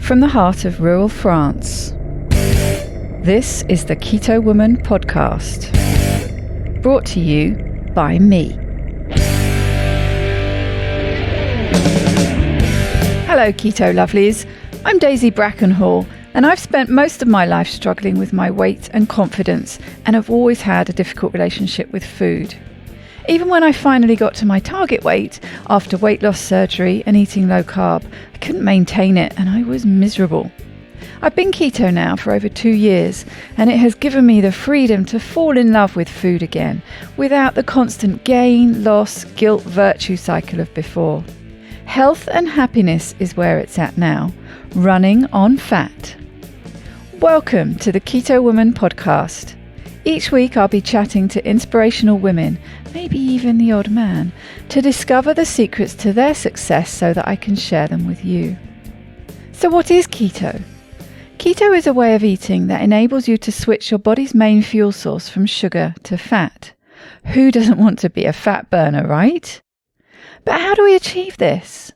from the heart of rural France. This is the Keto Woman podcast, brought to you by me. Hello Keto lovelies, I'm Daisy Brackenhall, and I've spent most of my life struggling with my weight and confidence, and have always had a difficult relationship with food. Even when I finally got to my target weight, after weight loss surgery and eating low carb, I couldn't maintain it and I was miserable. I've been keto now for over 2 years, and it has given me the freedom to fall in love with food again, without the constant gain, loss, guilt, virtue cycle of before. Health and happiness is where it's at now, running on fat. Welcome to the Keto Woman podcast. Each week I'll be chatting to inspirational women, maybe even the odd man, to discover the secrets to their success so that I can share them with you. So what is keto? Keto is a way of eating that enables you to switch your body's main fuel source from sugar to fat. Who doesn't want to be a fat burner, right? But how do we achieve this?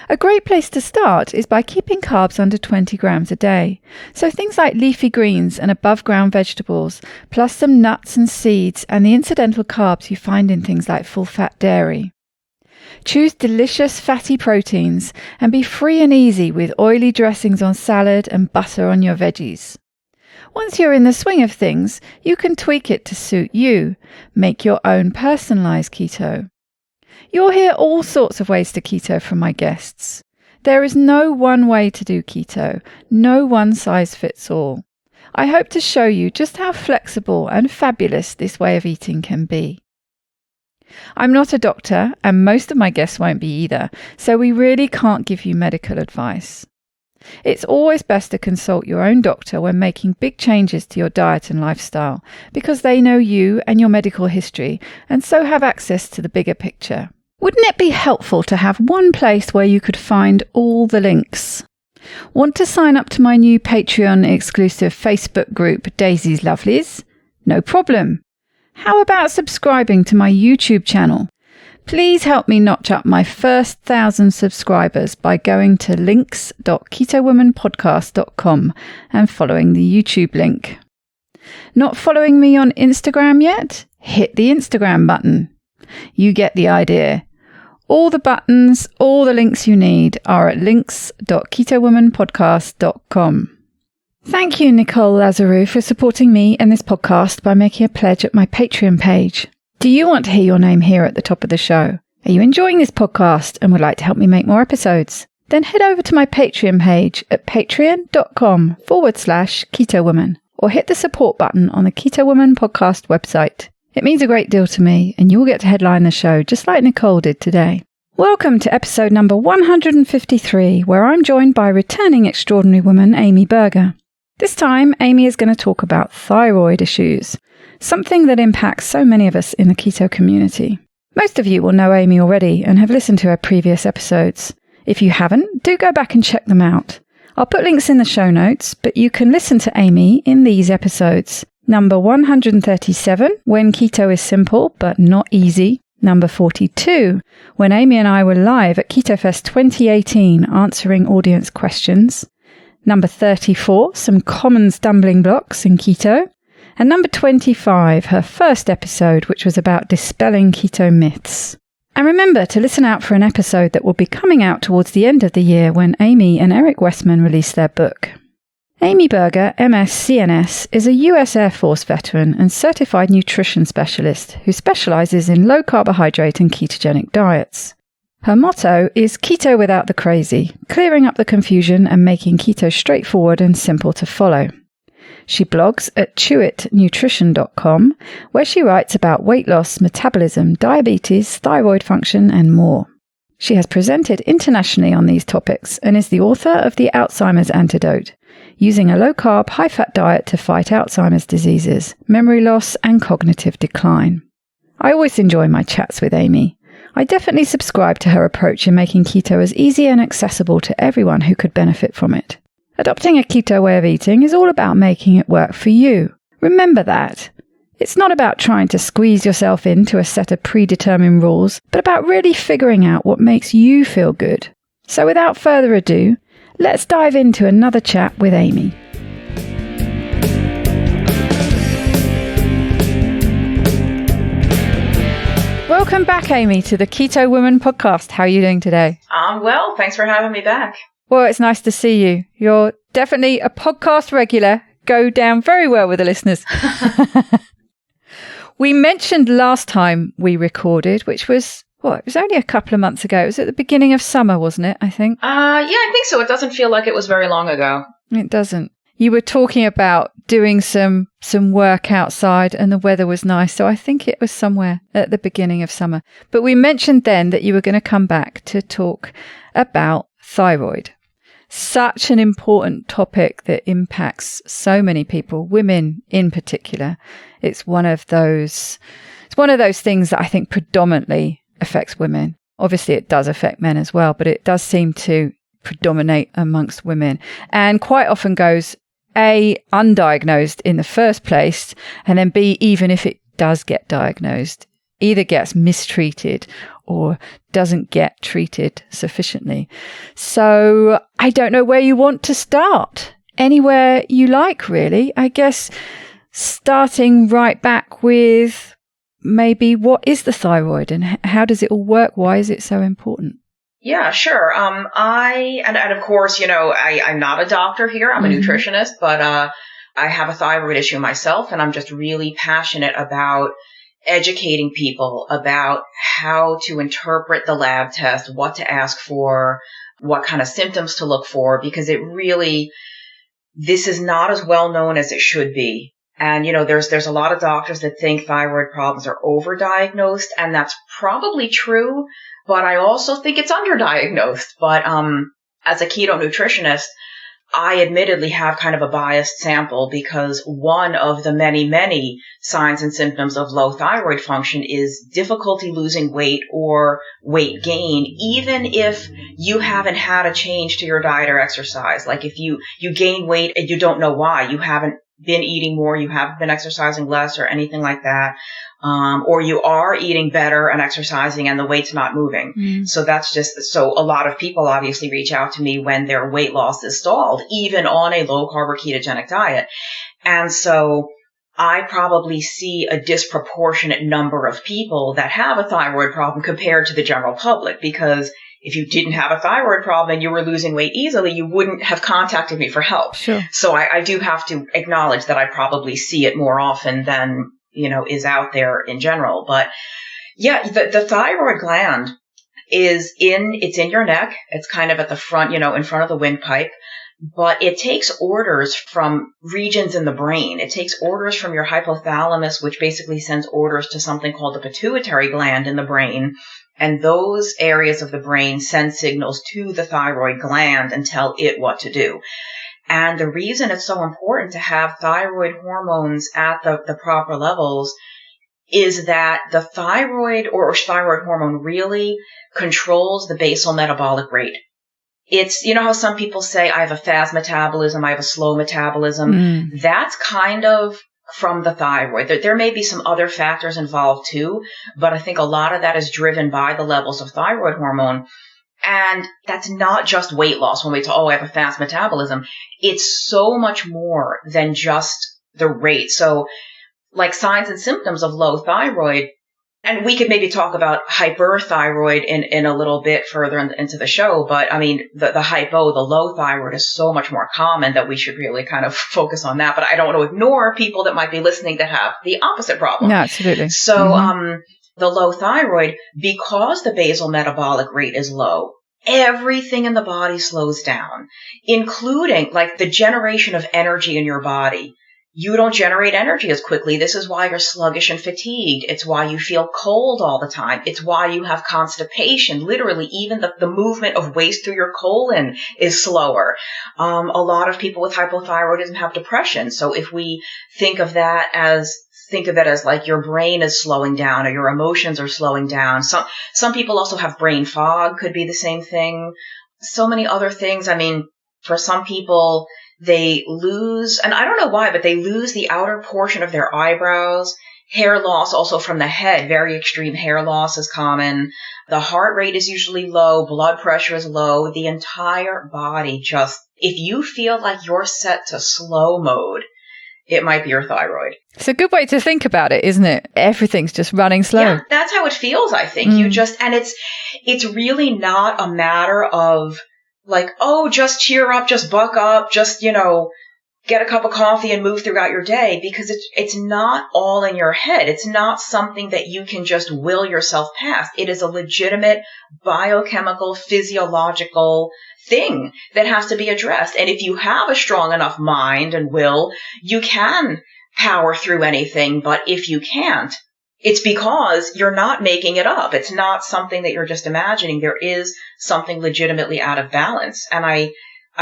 A great place to start is by keeping carbs under 20 grams a day. So things like leafy greens and above ground vegetables, plus some nuts and seeds and the incidental carbs you find in things like full fat dairy. Choose delicious fatty proteins and be free and easy with oily dressings on salad and butter on your veggies. Once you're in the swing of things, you can tweak it to suit you. Make your own personalized keto. You'll hear all sorts of ways to keto from my guests. There is no one way to do keto, no one size fits all. I hope to show you just how flexible and fabulous this way of eating can be. I'm not a doctor, and most of my guests won't be either, so we really can't give you medical advice. It's always best to consult your own doctor when making big changes to your diet and lifestyle, because they know you and your medical history, and so have access to the bigger picture. Wouldn't it be helpful to have one place where you could find all the links? Want to sign up to my new Patreon exclusive Facebook group, Daisy's Lovelies? No problem. How about subscribing to my YouTube channel? Please help me notch up my first 1,000 subscribers by going to links.ketowomanpodcast.com and following the YouTube link. Not following me on Instagram yet? Hit the Instagram button. You get the idea. All the buttons, all the links you need are at links.ketowomanpodcast.com. Thank you, Nicole Lazarou, for supporting me and this podcast by making a pledge at my Patreon page. Do you want to hear your name here at the top of the show? Are you enjoying this podcast and would like to help me make more episodes? Then head over to my Patreon page at patreon.com/KetoWoman or hit the support button on the Keto Woman podcast website. It means a great deal to me, and you'll get to headline the show just like Nicole did today. Welcome to episode number 153, where I'm joined by returning extraordinary woman Amy Berger. This time, Amy is going to talk about thyroid issues, something that impacts so many of us in the keto community. Most of you will know Amy already and have listened to her previous episodes. If you haven't, do go back and check them out. I'll put links in the show notes, but you can listen to Amy in these episodes. Number 137, When Keto is Simple but Not Easy. Number 42, when Amy and I were live at KetoFest 2018 answering audience questions. Number 34, Some Common Stumbling Blocks in Keto. And number 25, her first episode, which was about dispelling keto myths. And remember to listen out for an episode that will be coming out towards the end of the year when Amy and Eric Westman release their book. Amy Berger, MS-CNS, is a US Air Force veteran and certified nutrition specialist who specializes in low carbohydrate and ketogenic diets. Her motto is Keto without the crazy, clearing up the confusion and making keto straightforward and simple to follow. She blogs at chewitnutrition.com, where she writes about weight loss, metabolism, diabetes, thyroid function, and more. She has presented internationally on these topics and is the author of The Alzheimer's Antidote, using a low-carb, high-fat diet to fight Alzheimer's diseases, memory loss, and cognitive decline. I always enjoy my chats with Amy. I definitely subscribe to her approach in making keto as easy and accessible to everyone who could benefit from it. Adopting a keto way of eating is all about making it work for you. Remember that. It's not about trying to squeeze yourself into a set of predetermined rules, but about really figuring out what makes you feel good. So without further ado, let's dive into another chat with Amy. Welcome back, Amy, to the Keto Woman podcast. How are you doing today? I'm well. Thanks for having me back. Well, it's nice to see you. You're definitely a podcast regular. Go down very well with the listeners. We mentioned last time we recorded, which was, it was only a couple of months ago. It was at the beginning of summer, wasn't it, I think? Yeah, I think so. It doesn't feel like it was very long ago. It doesn't. You were talking about doing some work outside and the weather was nice. So I think it was somewhere at the beginning of summer. But we mentioned then that you were going to come back to talk about thyroid. Such an important topic that impacts so many people, women in particular. It's one of those things that I think predominantly affects women. Obviously, it does affect men as well, but it does seem to predominate amongst women and quite often goes A, undiagnosed in the first place, and then B, even if it does get diagnosed, either gets mistreated or doesn't get treated sufficiently. So I don't know where you want to start. Anywhere you like, really. I guess starting right back with maybe what is the thyroid and how does it all work? Why is it so important? Yeah, sure. And of course, I'm not a doctor here. I'm a nutritionist, but I have a thyroid issue myself, and I'm just really passionate about educating people about how to interpret the lab test, what to ask for, what kind of symptoms to look for, because this is not as well known as it should be. And, there's a lot of doctors that think thyroid problems are overdiagnosed, and that's probably true, but I also think it's underdiagnosed. But as a keto nutritionist, I admittedly have kind of a biased sample because one of the many, many signs and symptoms of low thyroid function is difficulty losing weight or weight gain, even if you haven't had a change to your diet or exercise. Like if you gain weight and you don't know why, you haven't been eating more, you haven't been exercising less or anything like that. Or you are eating better and exercising and the weight's not moving. So so a lot of people obviously reach out to me when their weight loss is stalled, even on a low carb or ketogenic diet. And so I probably see a disproportionate number of people that have a thyroid problem compared to the general public, because if you didn't have a thyroid problem and you were losing weight easily, you wouldn't have contacted me for help. Sure. So I do have to acknowledge that I probably see it more often than is out there in general. But yeah, the thyroid gland it's in your neck. It's kind of at the front, in front of the windpipe, but it takes orders from regions in the brain. It takes orders from your hypothalamus, which basically sends orders to something called the pituitary gland in the brain. And those areas of the brain send signals to the thyroid gland and tell it what to do. And the reason it's so important to have thyroid hormones at the proper levels is that the thyroid or thyroid hormone really controls the basal metabolic rate. It's, how some people say, I have a fast metabolism, I have a slow metabolism. That's kind of from the thyroid. There may be some other factors involved too, but I think a lot of that is driven by the levels of thyroid hormone. And that's not just weight loss when we talk, I have a fast metabolism. It's so much more than just the rate. So like signs and symptoms of low thyroid, and we could maybe talk about hyperthyroid in a little bit further into the show, but I mean, the low thyroid is so much more common that we should really kind of focus on that. But I don't want to ignore people that might be listening that have the opposite problem. No, absolutely. So, the low thyroid, because the basal metabolic rate is low, everything in the body slows down, including like the generation of energy in your body. You don't generate energy as quickly. This is why you're sluggish and fatigued. It's why you feel cold all the time. It's why you have constipation. Literally, even the movement of waste through your colon is slower. A lot of people with hypothyroidism have depression. So if we think of it as like your brain is slowing down or your emotions are slowing down. Some people also have brain fog, could be the same thing. So many other things. I mean, for some people, they lose, and I don't know why, but they lose the outer portion of their eyebrows, Hair loss also from the head, very extreme hair loss is common. The heart rate is usually low, blood pressure is low. The entire body just, if you feel like you're set to slow mode, it might be your thyroid. It's a good way to think about it, isn't it? Everything's just running slow. Yeah, that's how it feels, I think. You just, and it's really not a matter of like, oh, just cheer up, just buck up, just, get a cup of coffee and move throughout your day, because it's not all in your head. It's not something that you can just will yourself past. It is a legitimate biochemical, physiological thing that has to be addressed. And if you have a strong enough mind and will, you can power through anything. But if you can't, it's because you're not making it up. It's not something that you're just imagining. There is something legitimately out of balance. And I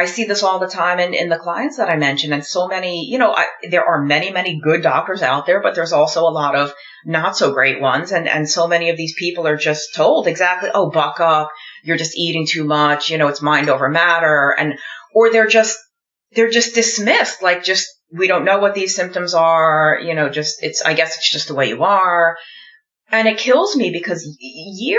see this all the time in the clients that I mentioned, and so many, there are many, many good doctors out there, but there's also a lot of not so great ones. And so many of these people are just told exactly, oh, buck up, you're just eating too much, it's mind over matter. Or they're just dismissed, like just, we don't know what these symptoms are, I guess it's just the way you are. And it kills me because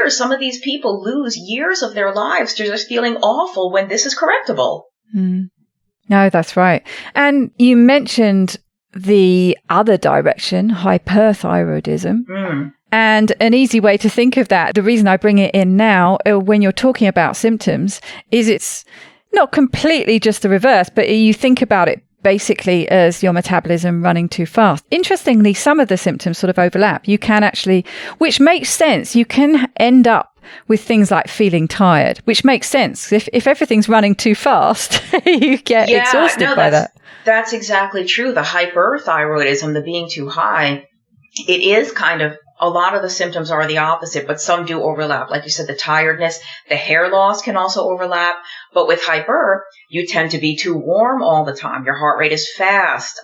some of these people lose years of their lives to just feeling awful when this is correctable. No, that's right. And you mentioned the other direction, hyperthyroidism. And an easy way to think of that, the reason I bring it in now, when you're talking about symptoms, is it's not completely just the reverse, but you think about it basically as your metabolism running too fast. Interestingly, some of the symptoms sort of overlap. You can actually, which makes sense, you can end up with things like feeling tired, which makes sense. If everything's running too fast, you get exhausted by that. That's exactly true. The hyperthyroidism, the being too high, it is kind of, a lot of the symptoms are the opposite, but some do overlap. Like you said, the tiredness, the hair loss can also overlap. But with hyper, you tend to be too warm all the time. Your heart rate is fast.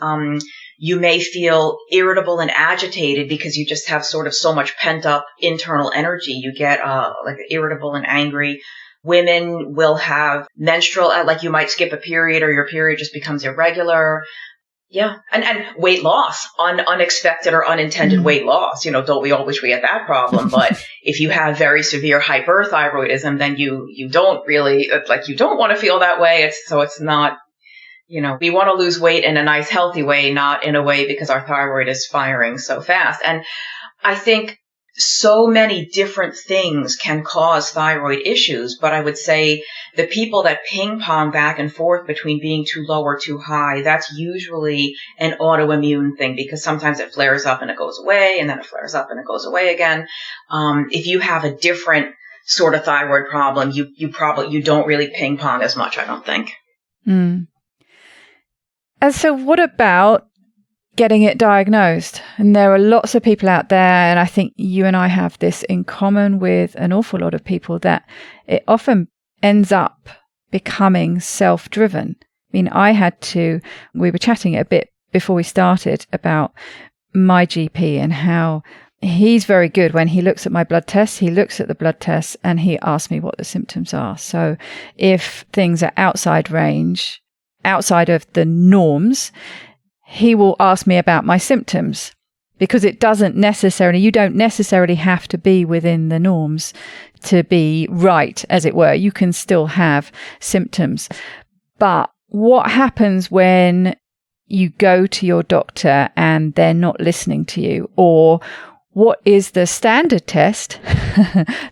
You may feel irritable and agitated because you just have sort of so much pent up internal energy. You get like irritable and angry. Women will have menstrual, like you might skip a period or your period just becomes irregular. Yeah. And weight loss, unexpected or unintended weight loss. Don't we all wish we had that problem? But if you have very severe hyperthyroidism, then you don't really, like, you don't want to feel that way. It's not, we want to lose weight in a nice, healthy way, not in a way because our thyroid is firing so fast. And I think so many different things can cause thyroid issues, but I would say the people that ping pong back and forth between being too low or too high, that's usually an autoimmune thing, because sometimes it flares up and it goes away, and then it flares up and it goes away again. If you have a different sort of thyroid problem, you don't really ping pong as much, I don't think. And so what about getting it diagnosed? And there are lots of people out there, and I think you and I have this in common with an awful lot of people, that it often ends up becoming self-driven. I mean, we were chatting a bit before we started about my GP and how he's very good when he looks at my blood tests. He looks at the blood tests and he asks me what the symptoms are. So if things are outside range, outside of the norms, he will ask me about my symptoms, because you don't necessarily have to be within the norms to be right, as it were. You can still have symptoms. But what happens when you go to your doctor and they're not listening to you? Or what is the standard test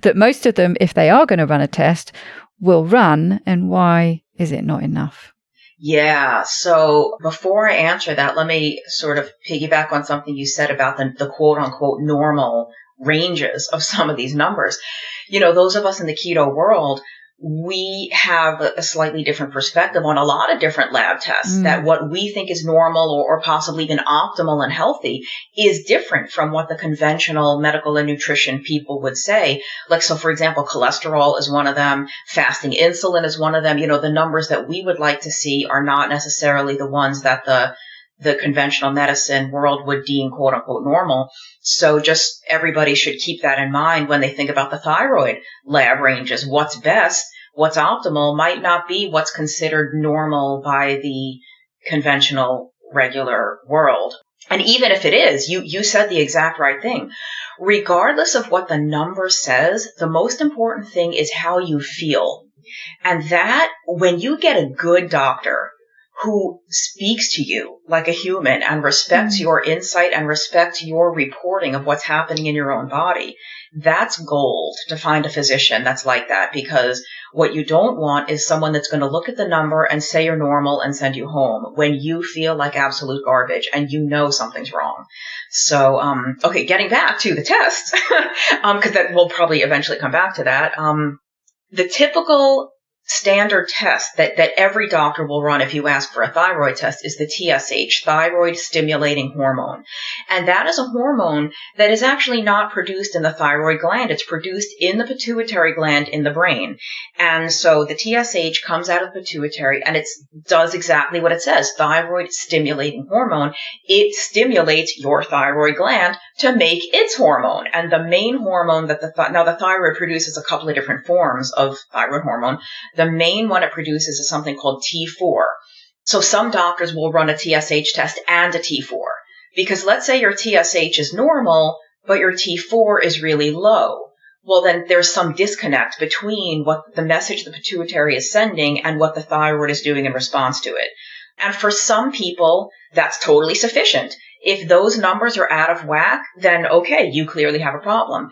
that most of them, if they are going to run a test, will run, and why is it not enough? Yeah. So before I answer that, let me sort of piggyback on something you said about the quote unquote normal ranges of some of these numbers. Those of us in the keto world, we have a slightly different perspective on a lot of different lab tests, that what we think is normal or possibly even optimal and healthy is different from what the conventional medical and nutrition people would say. Like, so for example, cholesterol is one of them. Fasting insulin is one of them. The numbers that we would like to see are not necessarily the ones that the conventional medicine world would deem quote unquote normal. So just everybody should keep that in mind when they think about the thyroid lab ranges. What's best, what's optimal might not be what's considered normal by the conventional regular world. And even if it is, you said the exact right thing. Regardless of what the number says, the most important thing is how you feel. And that, when you get a good doctor who speaks to you like a human and respects your insight and respects your reporting of what's happening in your own body, that's gold to find a physician that's like that, because what you don't want is someone that's going to look at the number and say you're normal and send you home when you feel like absolute garbage and you know something's wrong. So, okay, getting back to the tests, because that will probably eventually come back to that. The typical standard test that every doctor will run if you ask for a thyroid test is the TSH, thyroid stimulating hormone. And that is a hormone that is actually not produced in the thyroid gland. It's produced in the pituitary gland in the brain. And so the TSH comes out of the pituitary and it does exactly what it says, thyroid stimulating hormone. It stimulates your thyroid gland to make its hormone. And the main hormone that now the thyroid produces a couple of different forms of thyroid hormone. The main one it produces is something called T4. So some doctors will run a TSH test and a T4. Because let's say your TSH is normal, but your T4 is really low. Well, then there's some disconnect between what the message the pituitary is sending and what the thyroid is doing in response to it. And for some people, that's totally sufficient. If those numbers are out of whack, then okay, you clearly have a problem.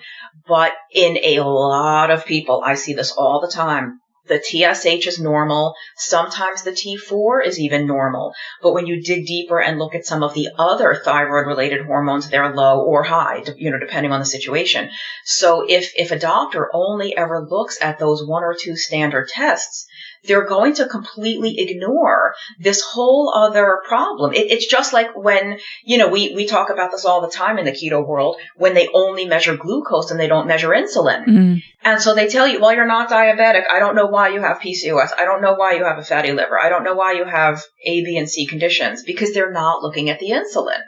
But in a lot of people, I see this all the time, the TSH is normal. Sometimes the T4 is even normal. But when you dig deeper and look at some of the other thyroid-related hormones, they're low or high, depending on the situation. So if a doctor only ever looks at those one or two standard tests, they're going to completely ignore this whole other problem. It's just like when, we talk about this all the time in the keto world, when they only measure glucose and they don't measure insulin. Mm. And so they tell you, well, you're not diabetic. I don't know why you have PCOS. I don't know why you have a fatty liver. I don't know why you have A, B, and C conditions, because they're not looking at the insulin.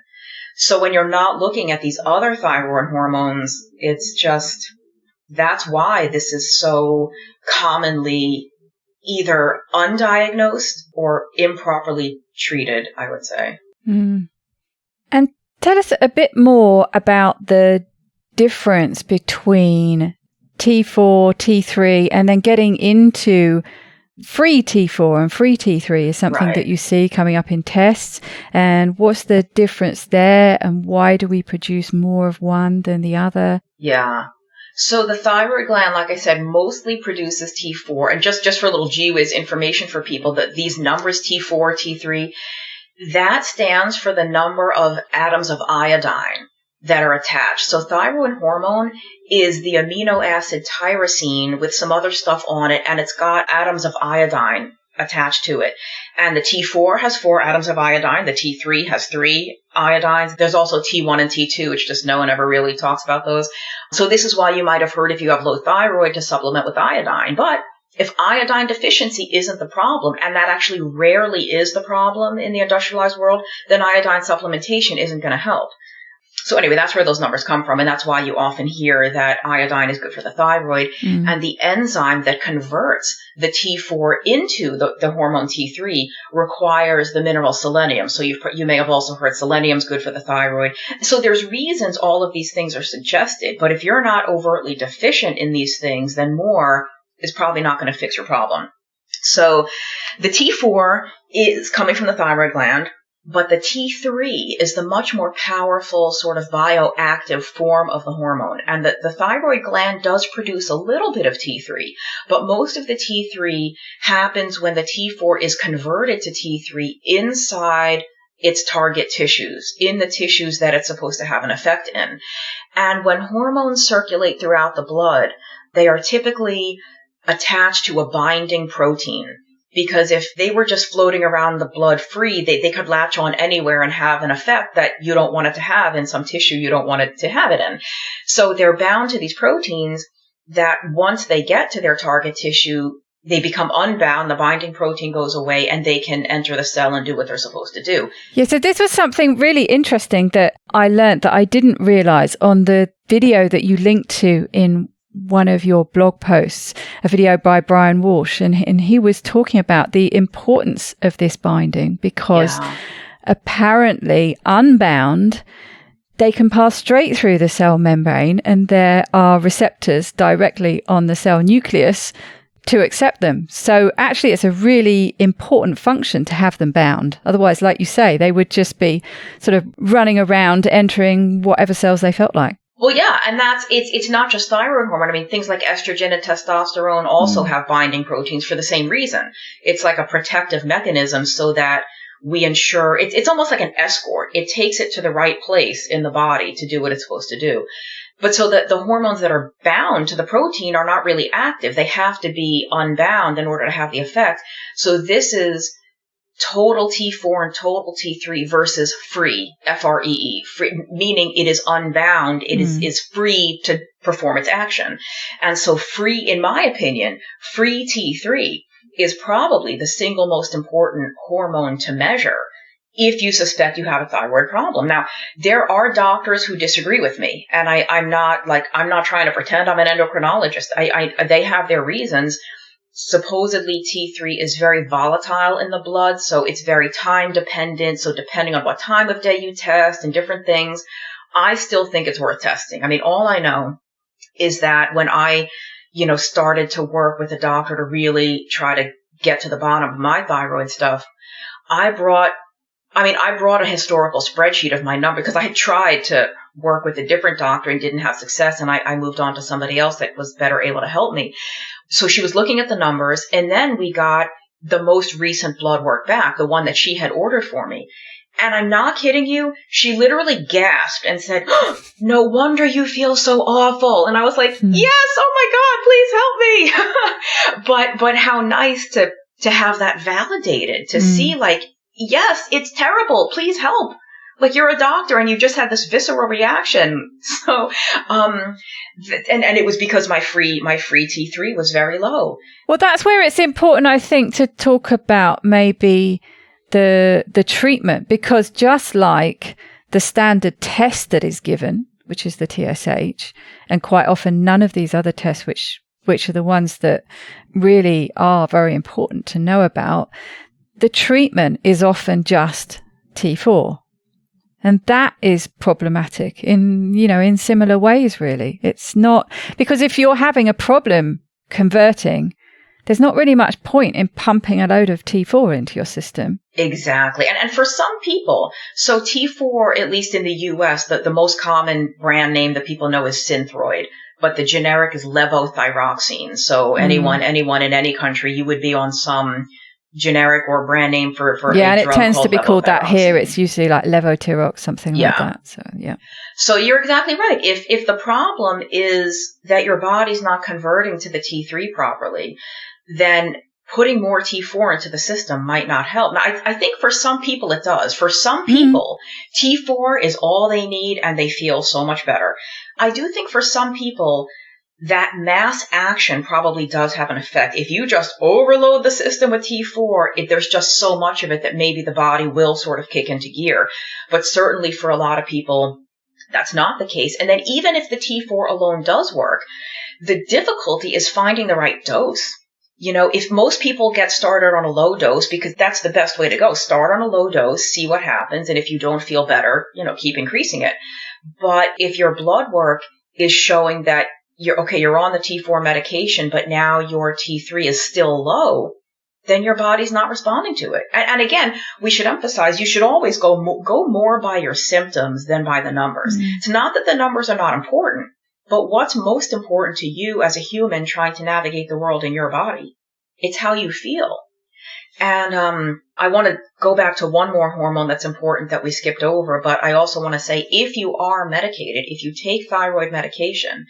So when you're not looking at these other thyroid hormones, that's why this is so commonly either undiagnosed or improperly treated, I would say. Mm. And tell us a bit more about the difference between T4, T3, and then getting into free T4 and free T3 is something that you see coming up in tests. And what's the difference there, and why do we produce more of one than the other? Yeah. So the thyroid gland, like I said, mostly produces T4. And just for a little gee-whiz information for people, that these numbers, T4, T3, that stands for the number of atoms of iodine that are attached. So thyroid hormone is the amino acid tyrosine with some other stuff on it, and it's got atoms of iodine attached to it. And the T4 has 4 atoms of iodine. The T3 has 3 iodines. There's also T1 and T2, which just no one ever really talks about those. So this is why you might have heard, if you have low thyroid, to supplement with iodine. But if iodine deficiency isn't the problem, and that actually rarely is the problem in the industrialized world, then iodine supplementation isn't going to help. So anyway, that's where those numbers come from, and that's why you often hear that iodine is good for the thyroid. Mm. And the enzyme that converts the T4 into the hormone T3 requires the mineral selenium. So you may have also heard selenium's good for the thyroid. So there's reasons all of these things are suggested, but if you're not overtly deficient in these things, then more is probably not going to fix your problem. So the T4 is coming from the thyroid gland. But the T3 is the much more powerful sort of bioactive form of the hormone. And the thyroid gland does produce a little bit of T3, but most of the T3 happens when the T4 is converted to T3 inside its target tissues, in the tissues that it's supposed to have an effect in. And when hormones circulate throughout the blood, they are typically attached to a binding protein. Because if they were just floating around the blood free, they could latch on anywhere and have an effect that you don't want it to have in some tissue you don't want it to have it in. So they're bound to these proteins that once they get to their target tissue, they become unbound, the binding protein goes away, and they can enter the cell and do what they're supposed to do. Yeah, so this was something really interesting that I learned that I didn't realize on the video that you linked to in one of your blog posts, a video by Brian Walsh, and he was talking about the importance of this binding because apparently unbound, they can pass straight through the cell membrane, and there are receptors directly on the cell nucleus to accept them. So actually, it's a really important function to have them bound. Otherwise, like you say, they would just be sort of running around, entering whatever cells they felt like. Well, yeah, and it's not just thyroid hormone. I mean, things like estrogen and testosterone also have binding proteins for the same reason. It's like a protective mechanism so that we ensure it's almost like an escort. It takes it to the right place in the body to do what it's supposed to do. But so that the hormones that are bound to the protein are not really active. They have to be unbound in order to have the effect. So this is total T4 and total T3 versus free, F-R-E-E, free, meaning it is unbound. It is free to perform its action. And so free, in my opinion, free T3 is probably the single most important hormone to measure if you suspect you have a thyroid problem. Now, there are doctors who disagree with me, and I'm not trying to pretend I'm an endocrinologist. They have their reasons. Supposedly T3 is very volatile in the blood, so it's very time dependent. So depending on what time of day you test and different things, I still think it's worth testing. I mean, all I know is that when I, started to work with a doctor to really try to get to the bottom of my thyroid stuff, I brought a historical spreadsheet of my number because I had tried to work with a different doctor and didn't have success, and I moved on to somebody else that was better able to help me. So she was looking at the numbers, and then we got the most recent blood work back, the one that she had ordered for me. And I'm not kidding you, she literally gasped and said, "Oh, no wonder you feel so awful." And I was like, yes, oh my God, please help me. But how nice to have that validated, to see like, yes, it's terrible, please help. Like, you're a doctor and you just had this visceral reaction. So, and it was because my free T3 was very low. Well, that's where it's important, I think, to talk about maybe the treatment, because just like the standard test that is given, which is the TSH, and quite often none of these other tests, which are the ones that really are very important to know about, the treatment is often just T4. And that is problematic in similar ways, really. It's not, because if you're having a problem converting, there's not really much point in pumping a load of T4 into your system. Exactly. And for some people, so T4, at least in the US, the most common brand name that people know is Thyroid, but the generic is levothyroxine. So anyone in any country, you would be on some generic or brand name for a drug. And it tends to be called that here. It's usually like levotirox, something like that. So So you're exactly right. If the problem is that your body's not converting to the T3 properly, then putting more T4 into the system might not help. Now, I think for some people it does. For some people, T4 is all they need and they feel so much better. I do think for some people, that mass action probably does have an effect. If you just overload the system with T4, there's just so much of it that maybe the body will sort of kick into gear. But certainly for a lot of people, that's not the case. And then even if the T4 alone does work, the difficulty is finding the right dose. If most people get started on a low dose, because that's the best way to go, start on a low dose, see what happens. And if you don't feel better, keep increasing it. But if your blood work is showing that you're on the T4 medication, but now your T3 is still low, then your body's not responding to it. And again, we should emphasize, you should always go more by your symptoms than by the numbers. It's not that the numbers are not important, but what's most important to you as a human trying to navigate the world in your body? It's how you feel. And I want to go back to one more hormone that's important that we skipped over, but I also want to say, if you are medicated, if you take thyroid medication,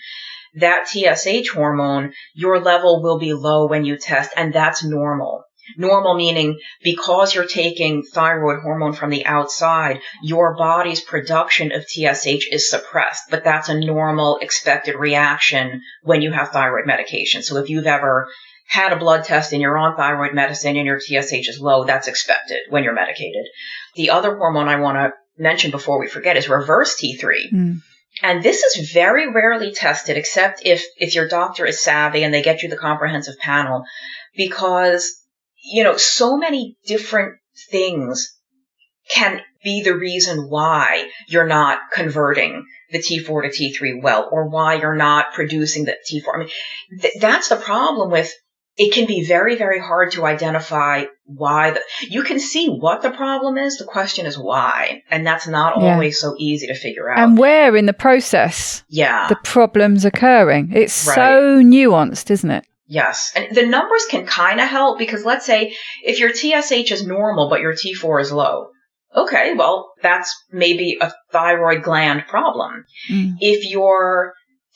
that TSH hormone, your level will be low when you test, and that's normal. Normal meaning because you're taking thyroid hormone from the outside, your body's production of TSH is suppressed, but that's a normal expected reaction when you have thyroid medication. So if you've ever had a blood test and you're on thyroid medicine and your TSH is low, that's expected when you're medicated. The other hormone I want to mention before we forget is reverse T3. And this is very rarely tested, except if your doctor is savvy and they get you the comprehensive panel, because, so many different things can be the reason why you're not converting the T4 to T3 well, or why you're not producing the T4. I mean, that's the problem with it. Can be very, very hard to identify why. You can see what the problem is. The question is why. And that's not always so easy to figure out. And where in the process the problem's occurring. It's so nuanced, isn't it? Yes. And the numbers can kind of help, because let's say if your TSH is normal, but your T4 is low. Okay, well, that's maybe a thyroid gland problem. If your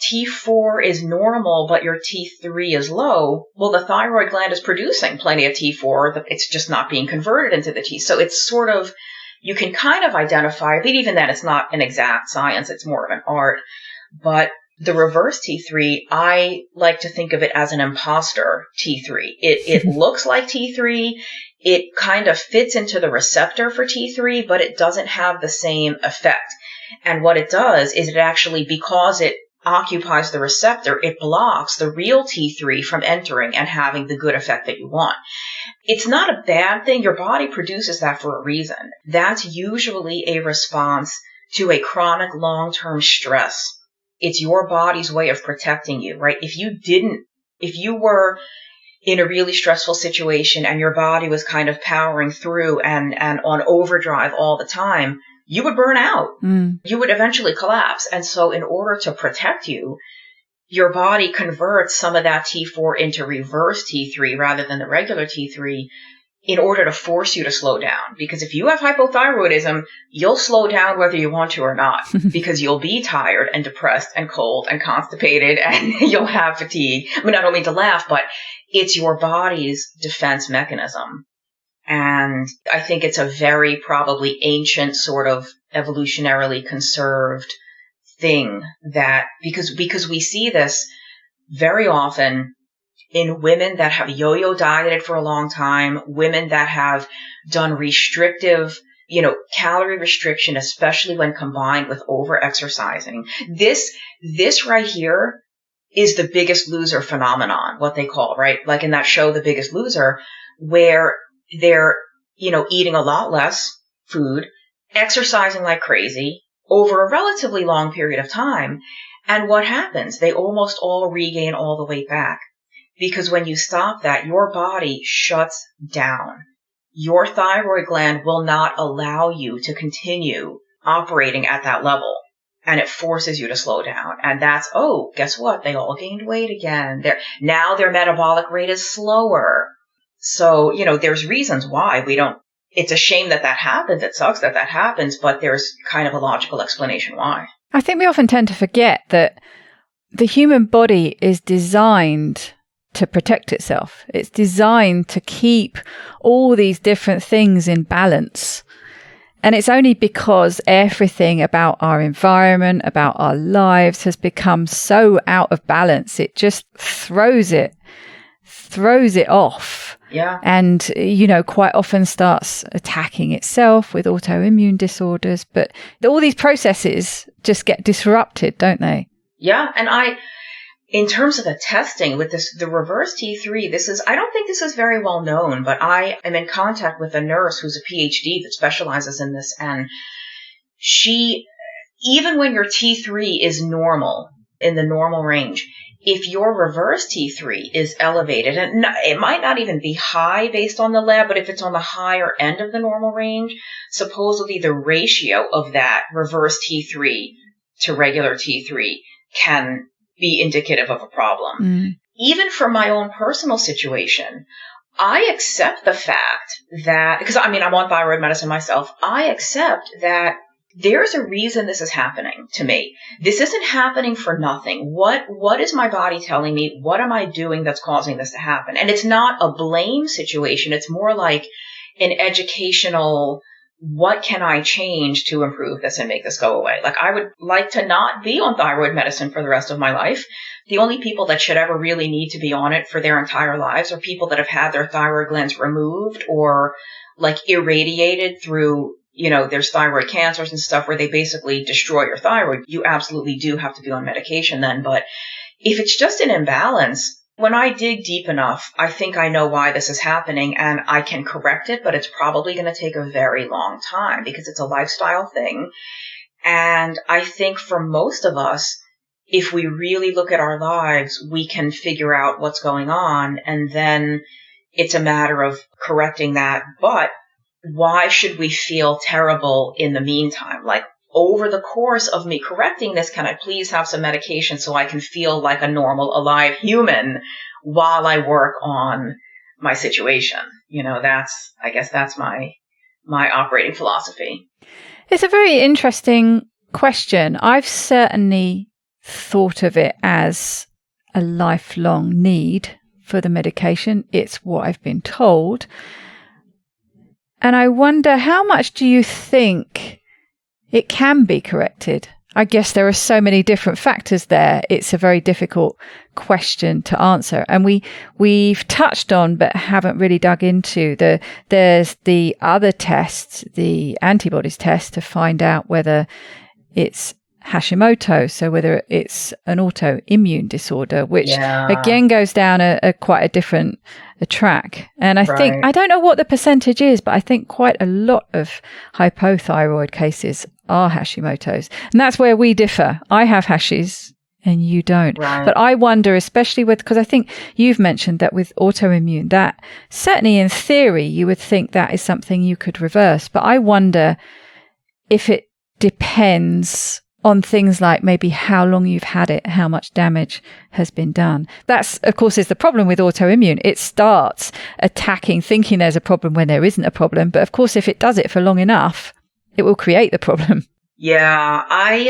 T4 is normal, but your T3 is low, well, the thyroid gland is producing plenty of T4. It's just not being converted into the T. So it's sort of, you can kind of identify, but even then it's not an exact science. It's more of an art. But the reverse T3, I like to think of it as an imposter T3. It looks like T3. It kind of fits into the receptor for T3, but it doesn't have the same effect. And what it does is it actually, because it occupies the receptor, it blocks the real T3 from entering and having the good effect that you want. It's not a bad thing. Your body produces that for a reason. That's usually a response to a chronic long-term stress. It's your body's way of protecting you, right? If you were in a really stressful situation and your body was kind of powering through and on overdrive all the time, you would burn out. You would eventually collapse. And so in order to protect you, your body converts some of that T4 into reverse T3 rather than the regular T3 in order to force you to slow down. Because if you have hypothyroidism, you'll slow down whether you want to or not, because you'll be tired and depressed and cold and constipated, and you'll have fatigue. I mean, I don't mean to laugh, but it's your body's defense mechanism. And I think it's a very probably ancient sort of evolutionarily conserved thing that, because we see this very often in women that have yo-yo dieted for a long time, women that have done restrictive, calorie restriction, especially when combined with over-exercising. This right here is the Biggest Loser phenomenon, what they call, right? Like in that show, The Biggest Loser, where they're, eating a lot less food, exercising like crazy over a relatively long period of time. And what happens? They almost all regain all the weight back. Because when you stop that, your body shuts down. Your thyroid gland will not allow you to continue operating at that level. And it forces you to slow down. And that's, guess what? They all gained weight again. Now their metabolic rate is slower. So, there's reasons why we don't. It's a shame that happens. It sucks that happens, but there's kind of a logical explanation why. I think we often tend to forget that the human body is designed to protect itself. It's designed to keep all these different things in balance. And it's only because everything about our environment, about our lives has become so out of balance, it just throws it off. Yeah. And, quite often starts attacking itself with autoimmune disorders. But all these processes just get disrupted, don't they? Yeah. And in terms of the testing with the reverse T3, I don't think this is very well known, but I am in contact with a nurse who's a PhD that specializes in this. And she, even when your T3 is normal, in the normal range, if your reverse T3 is elevated, and it might not even be high based on the lab, but if it's on the higher end of the normal range, supposedly the ratio of that reverse T3 to regular T3 can be indicative of a problem. Even for my own personal situation, I accept the fact that, because I'm on thyroid medicine myself, I accept that there's a reason this is happening to me. This isn't happening for nothing. What is my body telling me? What am I doing that's causing this to happen? And it's not a blame situation. It's more like an educational, what can I change to improve this and make this go away? Like, I would like to not be on thyroid medicine for the rest of my life. The only people that should ever really need to be on it for their entire lives are people that have had their thyroid glands removed or like irradiated through, there's thyroid cancers and stuff where they basically destroy your thyroid. You absolutely do have to be on medication then. But if it's just an imbalance, When I dig deep enough, I think I know why this is happening and I can correct it, but it's probably going to take a very long time because it's a lifestyle thing. And I think for most of us, if we really look at our lives, we can figure out what's going on, and then it's a matter of correcting that. But why should we feel terrible in the meantime? Like, over the course of me correcting this, can I please have some medication so I can feel like a normal, alive human while I work on my situation? I guess that's my operating philosophy. It's a very interesting question. I've certainly thought of it as a lifelong need for the medication. It's what I've been told. And I wonder, how much do you think it can be corrected? I guess there are so many different factors there. It's a very difficult question to answer. And we've touched on, but haven't really dug into there's the other tests, the antibodies test, to find out whether it's Hashimoto, so whether it's an autoimmune disorder, which again goes down a quite a different track. And I think, I don't know what the percentage is, but I think quite a lot of hypothyroid cases are Hashimoto's. And that's where we differ. I have Hashis and you don't. Right. But I wonder, especially because I think you've mentioned that with autoimmune, that certainly in theory, you would think that is something you could reverse. But I wonder if it depends on things like maybe how long you've had it, how much damage has been done. That's, of course, is the problem with autoimmune. It starts attacking, thinking there's a problem when there isn't a problem. But of course, if it does it for long enough, it will create the problem. Yeah, I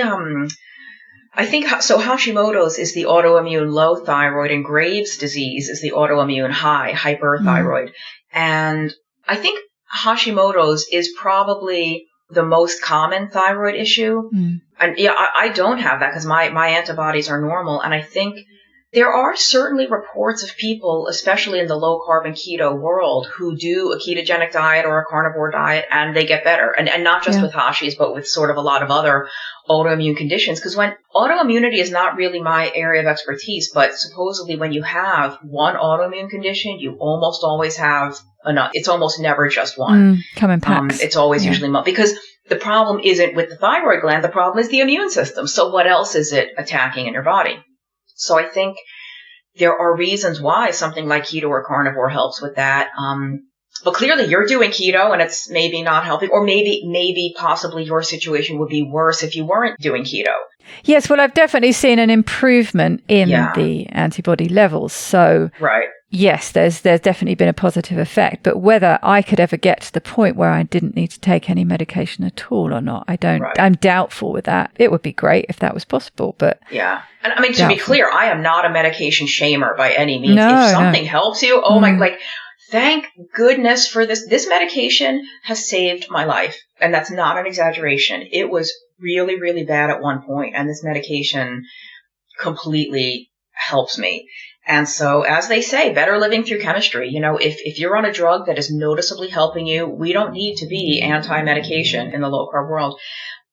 think so. Hashimoto's is the autoimmune low thyroid, and Graves' disease is the autoimmune high hyperthyroid. And I think Hashimoto's is probably the most common thyroid issue. And yeah, I don't have that because my antibodies are normal. And I think there are certainly reports of people, especially in the low carb and keto world, who do a ketogenic diet or a carnivore diet and they get better. And not just with Hashis, but with sort of a lot of other autoimmune conditions. Because when autoimmunity is not really my area of expertise, but supposedly when you have one autoimmune condition, you almost always have enough. It's almost never just one. Come in packs. It's always usually because the problem isn't with the thyroid gland. The problem is the immune system. So what else is it attacking in your body? So I think there are reasons why something like keto or carnivore helps with that. But clearly you're doing keto and it's maybe not helping, or maybe possibly your situation would be worse if you weren't doing keto. Yes, well, I've definitely seen an improvement in the antibody levels. So yes, there's definitely been a positive effect. But whether I could ever get to the point where I didn't need to take any medication at all or not, I don't. I'm doubtful with that. It would be great if that was possible, but yeah. And I mean, to be clear, I am not a medication shamer by any means. If something helps you, thank goodness for this. This medication has saved my life. And that's not an exaggeration. It was really, really bad at one point, and this medication completely helps me. And so, as they say, better living through chemistry. If you're on a drug that is noticeably helping you, we don't need to be anti-medication in the low carb world.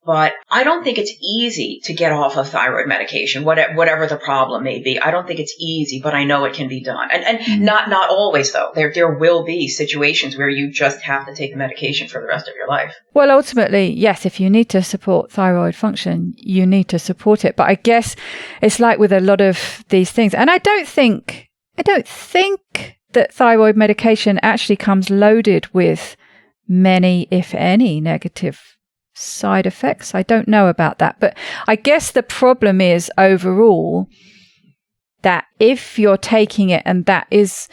But I don't think it's easy to get off of thyroid medication, whatever the problem may be. I don't think it's easy, but I know it can be done. And not always, though. There will be situations where you just have to take the medication for the rest of your life. Well, ultimately, yes, if you need to support thyroid function, you need to support it. But I guess it's like with a lot of these things. And I don't think that thyroid medication actually comes loaded with many, if any, negative side effects. I don't know about that, but I guess the problem is overall that if you're taking it and that is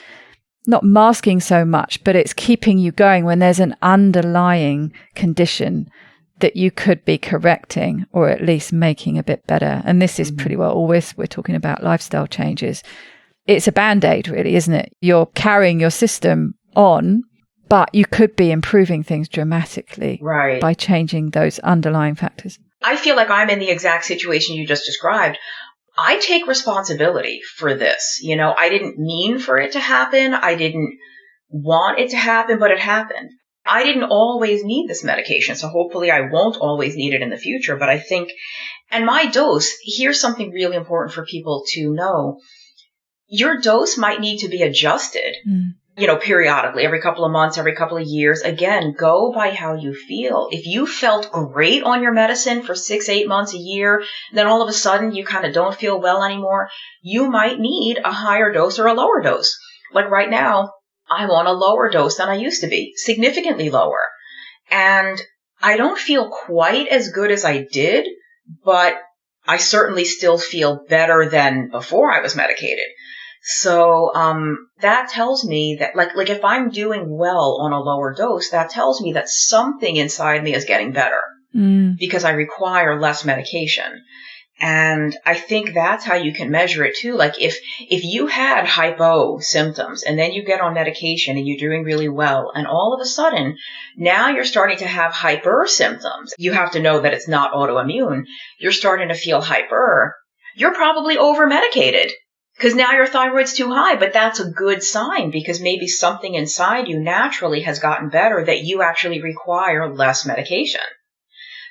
not masking so much, but it's keeping you going when there's an underlying condition that you could be correcting or at least making a bit better. And this is pretty well always, we're talking about lifestyle changes. It's a band-aid really, isn't it? You're carrying your system on, but you could be improving things dramatically by changing those underlying factors. I feel like I'm in the exact situation you just described. I take responsibility for this. I didn't mean for it to happen. I didn't want it to happen, but it happened. I didn't always need this medication, so hopefully I won't always need it in the future. But I think, and my dose, here's something really important for people to know. your dose might need to be adjusted, periodically, every couple of months, every couple of years. Again, go by how you feel. If you felt great on your medicine for 6, 8 months, a year, then all of a sudden you kind of don't feel well anymore, you might need a higher dose or a lower dose. Like right now, I'm on a lower dose than I used to be, significantly lower. And I don't feel quite as good as I did, but I certainly still feel better than before I was medicated. So that tells me that, like if I'm doing well on a lower dose, that tells me that something inside me is getting better because I require less medication. And I think that's how you can measure it too. Like if you had hypo symptoms and then you get on medication and you're doing really well, and all of a sudden now you're starting to have hyper symptoms, you have to know that it's not autoimmune. You're starting to feel hyper. You're probably over medicated because now your thyroid's too high, but that's a good sign because maybe something inside you naturally has gotten better that you actually require less medication.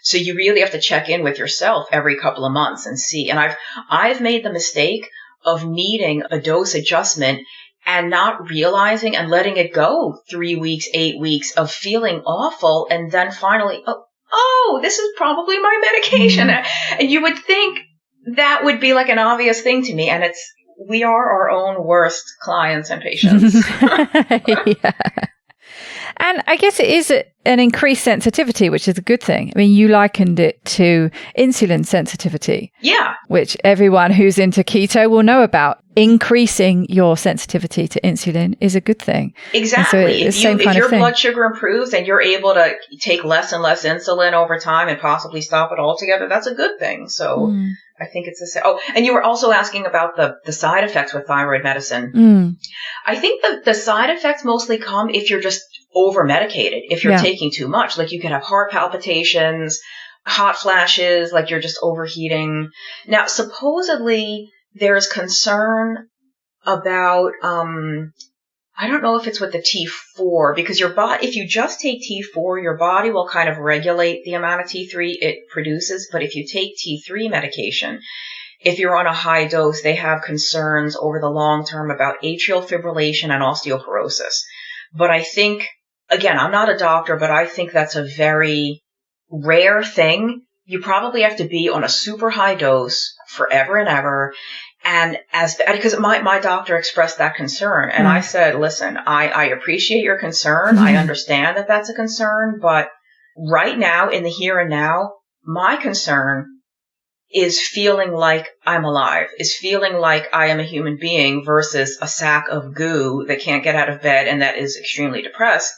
So you really have to check in with yourself every couple of months and see. And I've made the mistake of needing a dose adjustment and not realizing and letting it go 3 weeks, 8 weeks of feeling awful. And then finally, oh, this is probably my medication. And you would think that would be like an obvious thing to me. And we are our own worst clients and patients. Yeah. And I guess it is an increased sensitivity, which is a good thing. I mean, you likened it to insulin sensitivity. Yeah. Which everyone who's into keto will know about. Increasing your sensitivity to insulin is a good thing. Exactly. So if your blood sugar improves and you're able to take less and less insulin over time and possibly stop it altogether, that's a good thing. So I think it's and you were also asking about the side effects with thyroid medicine. I think the side effects mostly come if you're just over medicated, if you're taking too much. Like you could have heart palpitations, hot flashes, like you're just overheating. Now, supposedly there's concern about, I don't know if it's with the T4, because if you just take T4, your body will kind of regulate the amount of T3 it produces. But if you take T3 medication, if you're on a high dose, they have concerns over the long term about atrial fibrillation and osteoporosis. But I think, again, I'm not a doctor, but I think that's a very rare thing. You probably have to be on a super high dose forever and ever. And because my doctor expressed that concern, and I said, listen, I appreciate your concern. I understand that that's a concern, but right now, in the here and now, my concern is feeling like I'm alive, is feeling like I am a human being versus a sack of goo that can't get out of bed and that is extremely depressed.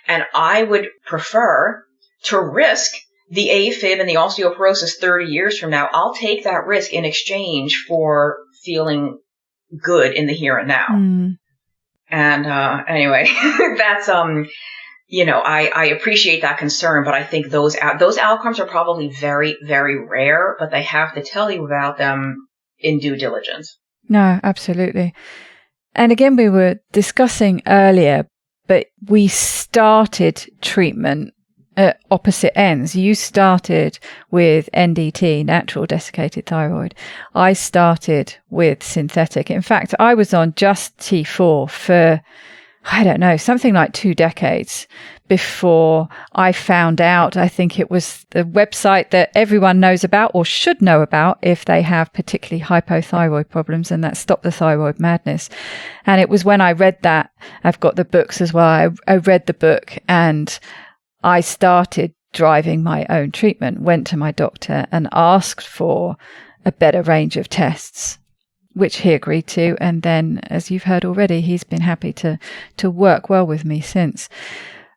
And I would prefer to risk the AFib and the osteoporosis 30 years from now. I'll take that risk in exchange for feeling good in the here and now. And anyway, that's I appreciate that concern, but I think those outcomes are probably very, very rare, but they have to tell you about them in due diligence. No, absolutely. And again, we were discussing earlier, but we started treatment at opposite ends. You started with NDT, natural desiccated thyroid. I started with synthetic. In fact, I was on just T4 for, I don't know, something like 2 decades before I found out. I think it was the website that everyone knows about or should know about if they have particularly hypothyroid problems, and that's Stop the Thyroid Madness. And it was when I read that, I've got the books as well. I read the book and I started driving my own treatment, went to my doctor and asked for a better range of tests, which he agreed to. And then, as you've heard already, he's been happy to work well with me since.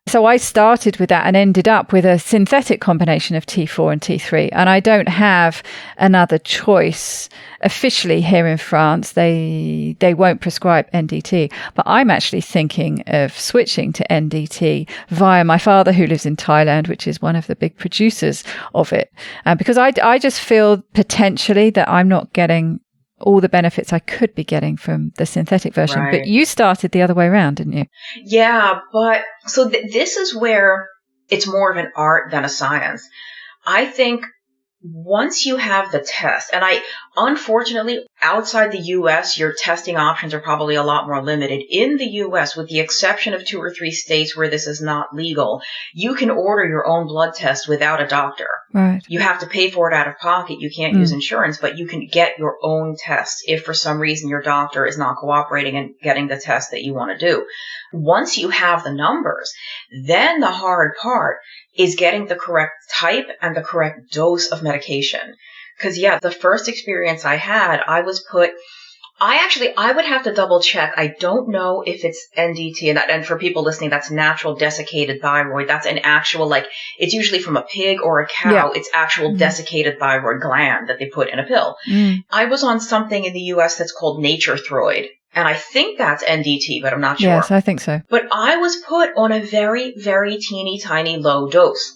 So I started with that and ended up with a synthetic combination of T4 and T3. And I don't have another choice. Officially here in France, they won't prescribe NDT. But I'm actually thinking of switching to NDT via my father, who lives in Thailand, which is one of the big producers of it. Because I just feel potentially that I'm not getting all the benefits I could be getting from the synthetic version. Right. But you started the other way around, didn't you? Yeah, but so this is where it's more of an art than a science. I think once you have the test, and Unfortunately, outside the U.S., your testing options are probably a lot more limited. In the U.S., with the exception of 2 or 3 states where this is not legal, you can order your own blood test without a doctor. Right. You have to pay for it out of pocket. You can't use insurance, but you can get your own test if for some reason your doctor is not cooperating and getting the test that you want to do. Once you have the numbers, then the hard part is getting the correct type and the correct dose of medication. Because, the first experience I had, I was put, I would have to double check. I don't know if it's NDT, and for people listening, that's natural desiccated thyroid. That's an actual, it's usually from a pig or a cow. Yeah. It's actual desiccated thyroid gland that they put in a pill. I was on something in the U.S. that's called Nature Thyroid. And I think that's NDT, but I'm not sure. Yes, I think so. But I was put on a very, very teeny tiny low dose.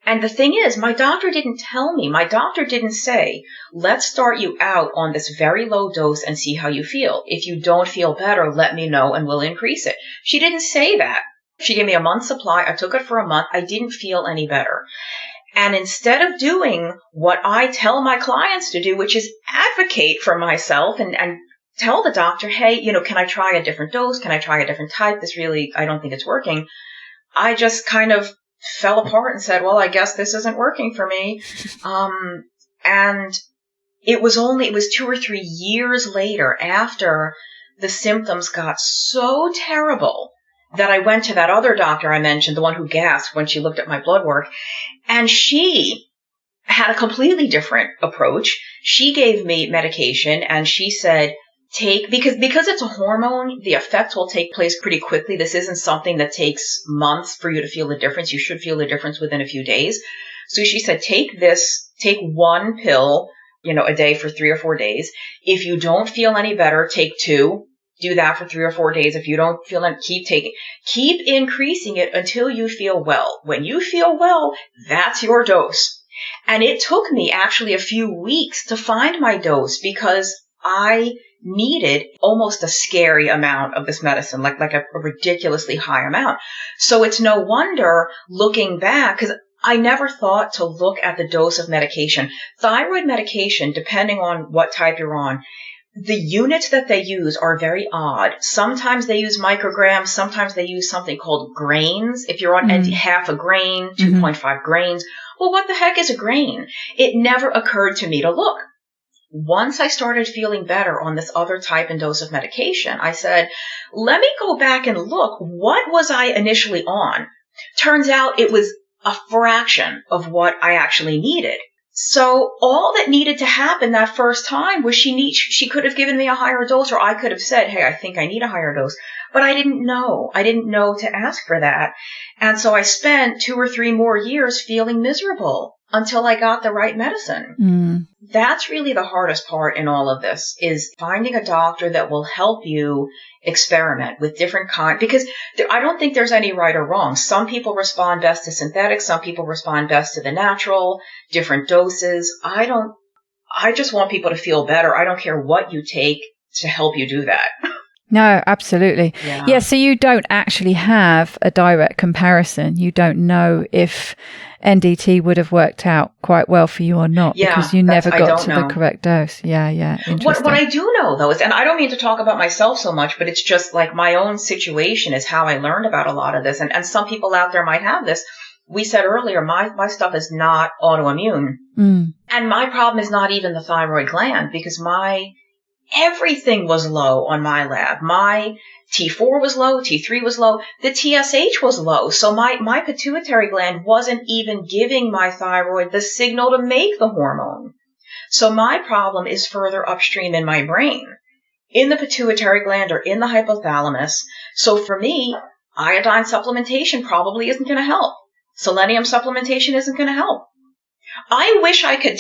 And the thing is, my doctor didn't tell me. My doctor didn't say, let's start you out on this very low dose and see how you feel. If you don't feel better, let me know and we'll increase it. She didn't say that. She gave me a month's supply. I took it for a month. I didn't feel any better. And instead of doing what I tell my clients to do, which is advocate for myself and tell the doctor, hey, can I try a different dose? Can I try a different type? I don't think it's working. I just kind of fell apart and said, well, I guess this isn't working for me. And it was 2 or 3 years later after the symptoms got so terrible that I went to that other doctor I mentioned, the one who gasped when she looked at my blood work. And she had a completely different approach. She gave me medication and she said, because it's a hormone, the effect will take place pretty quickly. This isn't something that takes months for you to feel the difference. You should feel the difference within a few days. So she said, take one pill, a day for 3 or 4 days. If you don't feel any better, take 2. Do that for 3 or 4 days. If you don't feel it, keep taking. Keep increasing it until you feel well. When you feel well, that's your dose. And it took me actually a few weeks to find my dose because I needed almost a scary amount of this medicine, like a ridiculously high amount. So it's no wonder looking back, because I never thought to look at the dose of medication. Thyroid medication, depending on what type you're on, the units that they use are very odd. Sometimes they use micrograms. Sometimes they use something called grains. If you're on half a grain, 2.5 grains, well, what the heck is a grain? It never occurred to me to look. Once I started feeling better on this other type and dose of medication, I said, let me go back and look. What was I initially on? Turns out it was a fraction of what I actually needed. So all that needed to happen that first time was she could have given me a higher dose, or I could have said, hey, I think I need a higher dose. But I didn't know. I didn't know to ask for that. And so I spent 2 or 3 more years feeling miserable until I got the right medicine. That's really the hardest part in all of this, is finding a doctor that will help you experiment with different kinds, because I don't think there's any right or wrong. Some people respond best to synthetic. Some people respond best to the natural, different doses. I just want people to feel better. I don't care what you take to help you do that. No, absolutely. Yeah. So you don't actually have a direct comparison. You don't know if NDT would have worked out quite well for you or not, because you never got to the correct dose. Yeah. What I do know, though, is, and I don't mean to talk about myself so much, but it's just like my own situation is how I learned about a lot of this. And some people out there might have this. We said earlier, my stuff is not autoimmune. And my problem is not even the thyroid gland, because everything was low on my lab. My T4 was low, T3 was low, the TSH was low. So my pituitary gland wasn't even giving my thyroid the signal to make the hormone. So my problem is further upstream in my brain, in the pituitary gland or in the hypothalamus. So for me, iodine supplementation probably isn't going to help. Selenium supplementation isn't going to help. I wish I could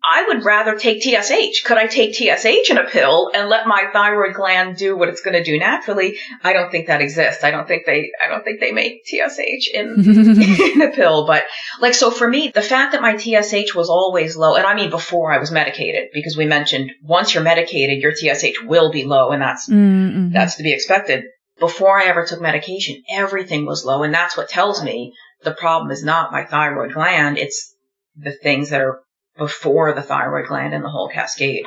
I would rather take TSH. Could I take TSH in a pill and let my thyroid gland do what it's going to do naturally? I don't think that exists. I don't think they make TSH in a pill. But so for me, the fact that my TSH was always low, and I mean before I was medicated, because we mentioned once you're medicated, your TSH will be low, and that's to be expected. Before I ever took medication, everything was low, and that's what tells me the problem is not my thyroid gland. It's the things that are before the thyroid gland and the whole cascade.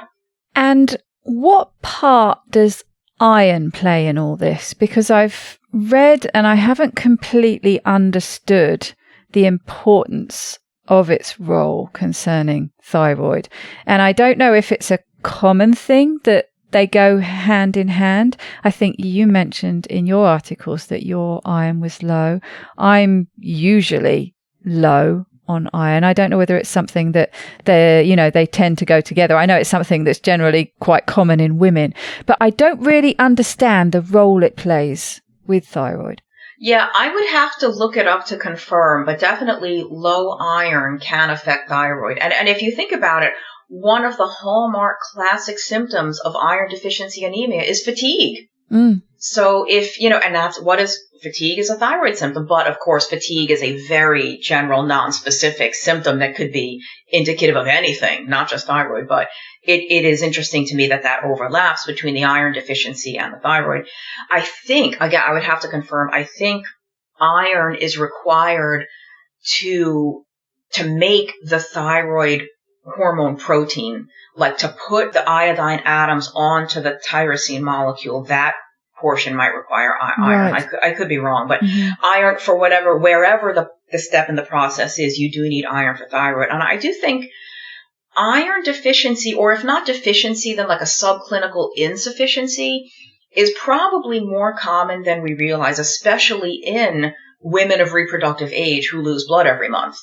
And what part does iron play in all this? Because I've read and I haven't completely understood the importance of its role concerning thyroid. And I don't know if it's a common thing that they go hand in hand. I think you mentioned in your articles that your iron was low. I'm usually low on iron. I don't know whether it's something that they tend to go together. I know it's something that's generally quite common in women, but I don't really understand the role it plays with thyroid. Yeah, I would have to look it up to confirm, but definitely low iron can affect thyroid. And if you think about it, one of the hallmark classic symptoms of iron deficiency anemia is fatigue. Mm. So and that's what is fatigue is a thyroid symptom, but of course fatigue is a very general, non-specific symptom that could be indicative of anything, not just thyroid, but it is interesting to me that overlaps between the iron deficiency and the thyroid. I think, again, I would have to confirm, I think iron is required to make the thyroid hormone protein, like to put the iodine atoms onto the tyrosine molecule. That portion might require iron. Right. I could be wrong, but iron for wherever the step in the process is, you do need iron for thyroid. And I do think iron deficiency, or if not deficiency, then like a subclinical insufficiency, is probably more common than we realize, especially in women of reproductive age who lose blood every month.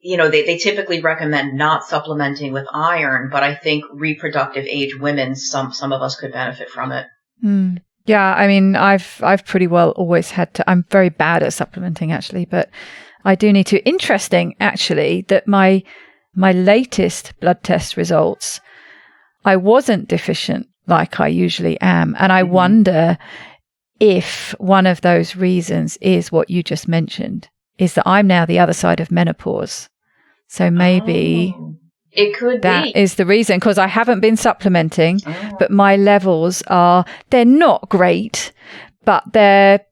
They typically recommend not supplementing with iron, but I think reproductive age women, some of us could benefit from it. Mm. Yeah, I mean, I've pretty well always had to. I'm very bad at supplementing, actually, but I do need to. Interesting, actually, that my latest blood test results, I wasn't deficient like I usually am, and I wonder if one of those reasons is what you just mentioned, is that I'm now the other side of menopause. So maybe it could that be. is the reason, because I haven't been supplementing, but my levels they're not great, but they're,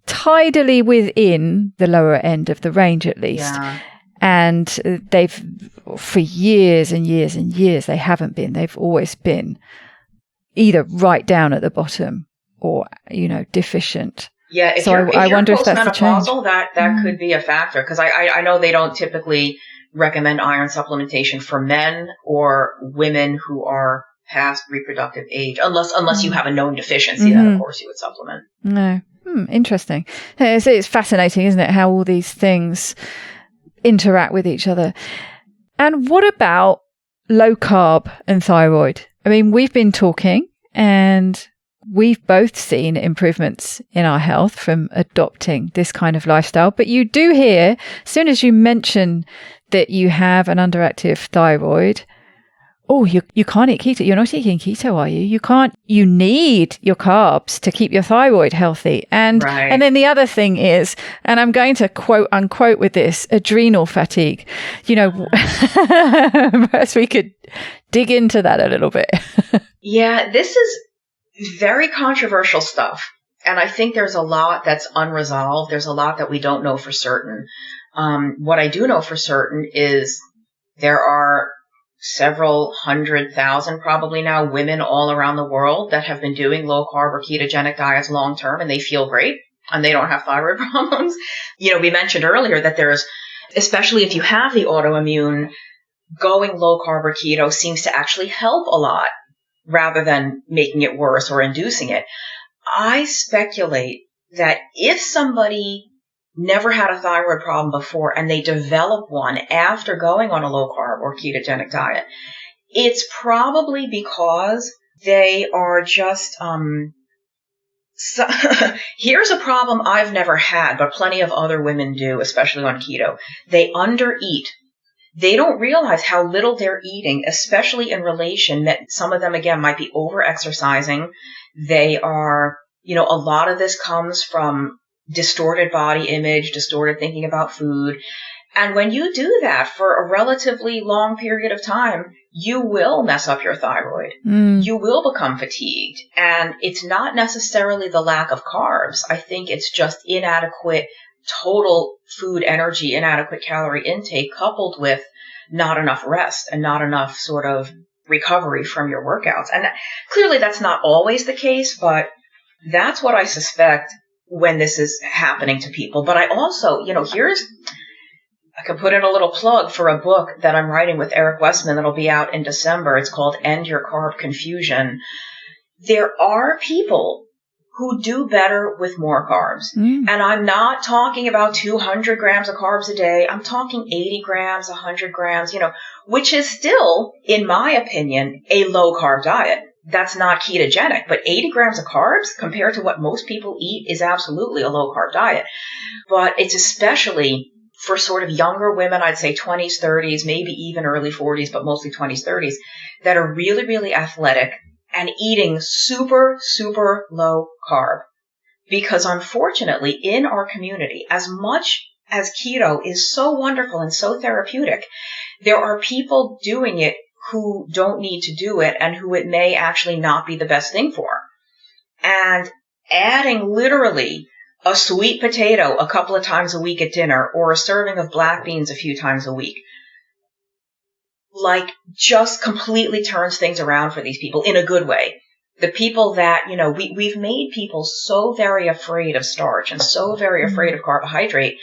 tidily within the lower end of the range at least. Yeah. And they've, for years and years and years, they haven't been. They've always been either right down at the bottom or, deficient. Yeah, if you're wonder if that's the change. That could be a factor, because I know they don't typically recommend iron supplementation for men or women who are past reproductive age, unless you have a known deficiency, then of course you would supplement. No. Interesting. It's fascinating, isn't it, how all these things interact with each other. And what about low carb and thyroid? I mean, we've been talking and we've both seen improvements in our health from adopting this kind of lifestyle. But you do hear, as soon as you mention that you have an underactive thyroid, oh, you can't eat keto. You're not eating keto, are you? You need your carbs to keep your thyroid healthy. And then the other thing is, and I'm going to quote unquote with this, adrenal fatigue. Perhaps we could dig into that a little bit. Yeah, this is very controversial stuff. And I think there's a lot that's unresolved. There's a lot that we don't know for certain. What I do know for certain is there are several 100,000 probably now women all around the world that have been doing low carb or ketogenic diets long term, and they feel great and they don't have thyroid problems. We mentioned earlier that there's, especially if you have the autoimmune, going low carb or keto seems to actually help a lot rather than making it worse or inducing it. I speculate that if somebody never had a thyroid problem before and they develop one after going on a low carb or ketogenic diet, it's probably because they are just, here's a problem I've never had, but plenty of other women do, especially on keto. They undereat. They don't realize how little they're eating, especially in relation that some of them, again, might be over-exercising. They are, a lot of this comes from distorted body image, distorted thinking about food. And when you do that for a relatively long period of time, you will mess up your thyroid. You will become fatigued. And it's not necessarily the lack of carbs. I think it's just inadequate total food energy, inadequate calorie intake, coupled with not enough rest and not enough sort of recovery from your workouts. And clearly that's not always the case, but that's what I suspect when this is happening to people. But I also, I could put in a little plug for a book that I'm writing with Eric Westman that'll be out in December. It's called End Your Carb Confusion. There are people who do better with more carbs. And I'm not talking about 200 grams of carbs a day. I'm talking 80 grams, 100 grams, which is still, in my opinion, a low carb diet. That's not ketogenic, but 80 grams of carbs compared to what most people eat is absolutely a low carb diet. But it's especially for sort of younger women, I'd say 20s, 30s, maybe even early 40s, but mostly 20s, 30s, that are really, really athletic and eating super, super low carb. Because unfortunately, in our community, as much as keto is so wonderful and so therapeutic, there are people doing it who don't need to do it and who it may actually not be the best thing for. And adding literally a sweet potato a couple of times a week at dinner or a serving of black beans a few times a week, just completely turns things around for these people in a good way. The people that, we've made people so very afraid of starch and so very afraid of carbohydrate,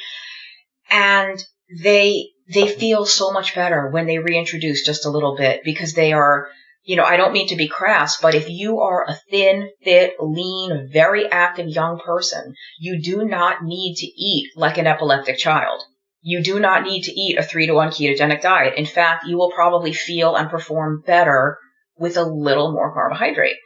and they feel so much better when they reintroduce just a little bit, because they are, I don't mean to be crass, but if you are a thin, fit, lean, very active young person, you do not need to eat like an epileptic child. You do not need to eat a 3-to-1 ketogenic diet. In fact, you will probably feel and perform better with a little more carbohydrate.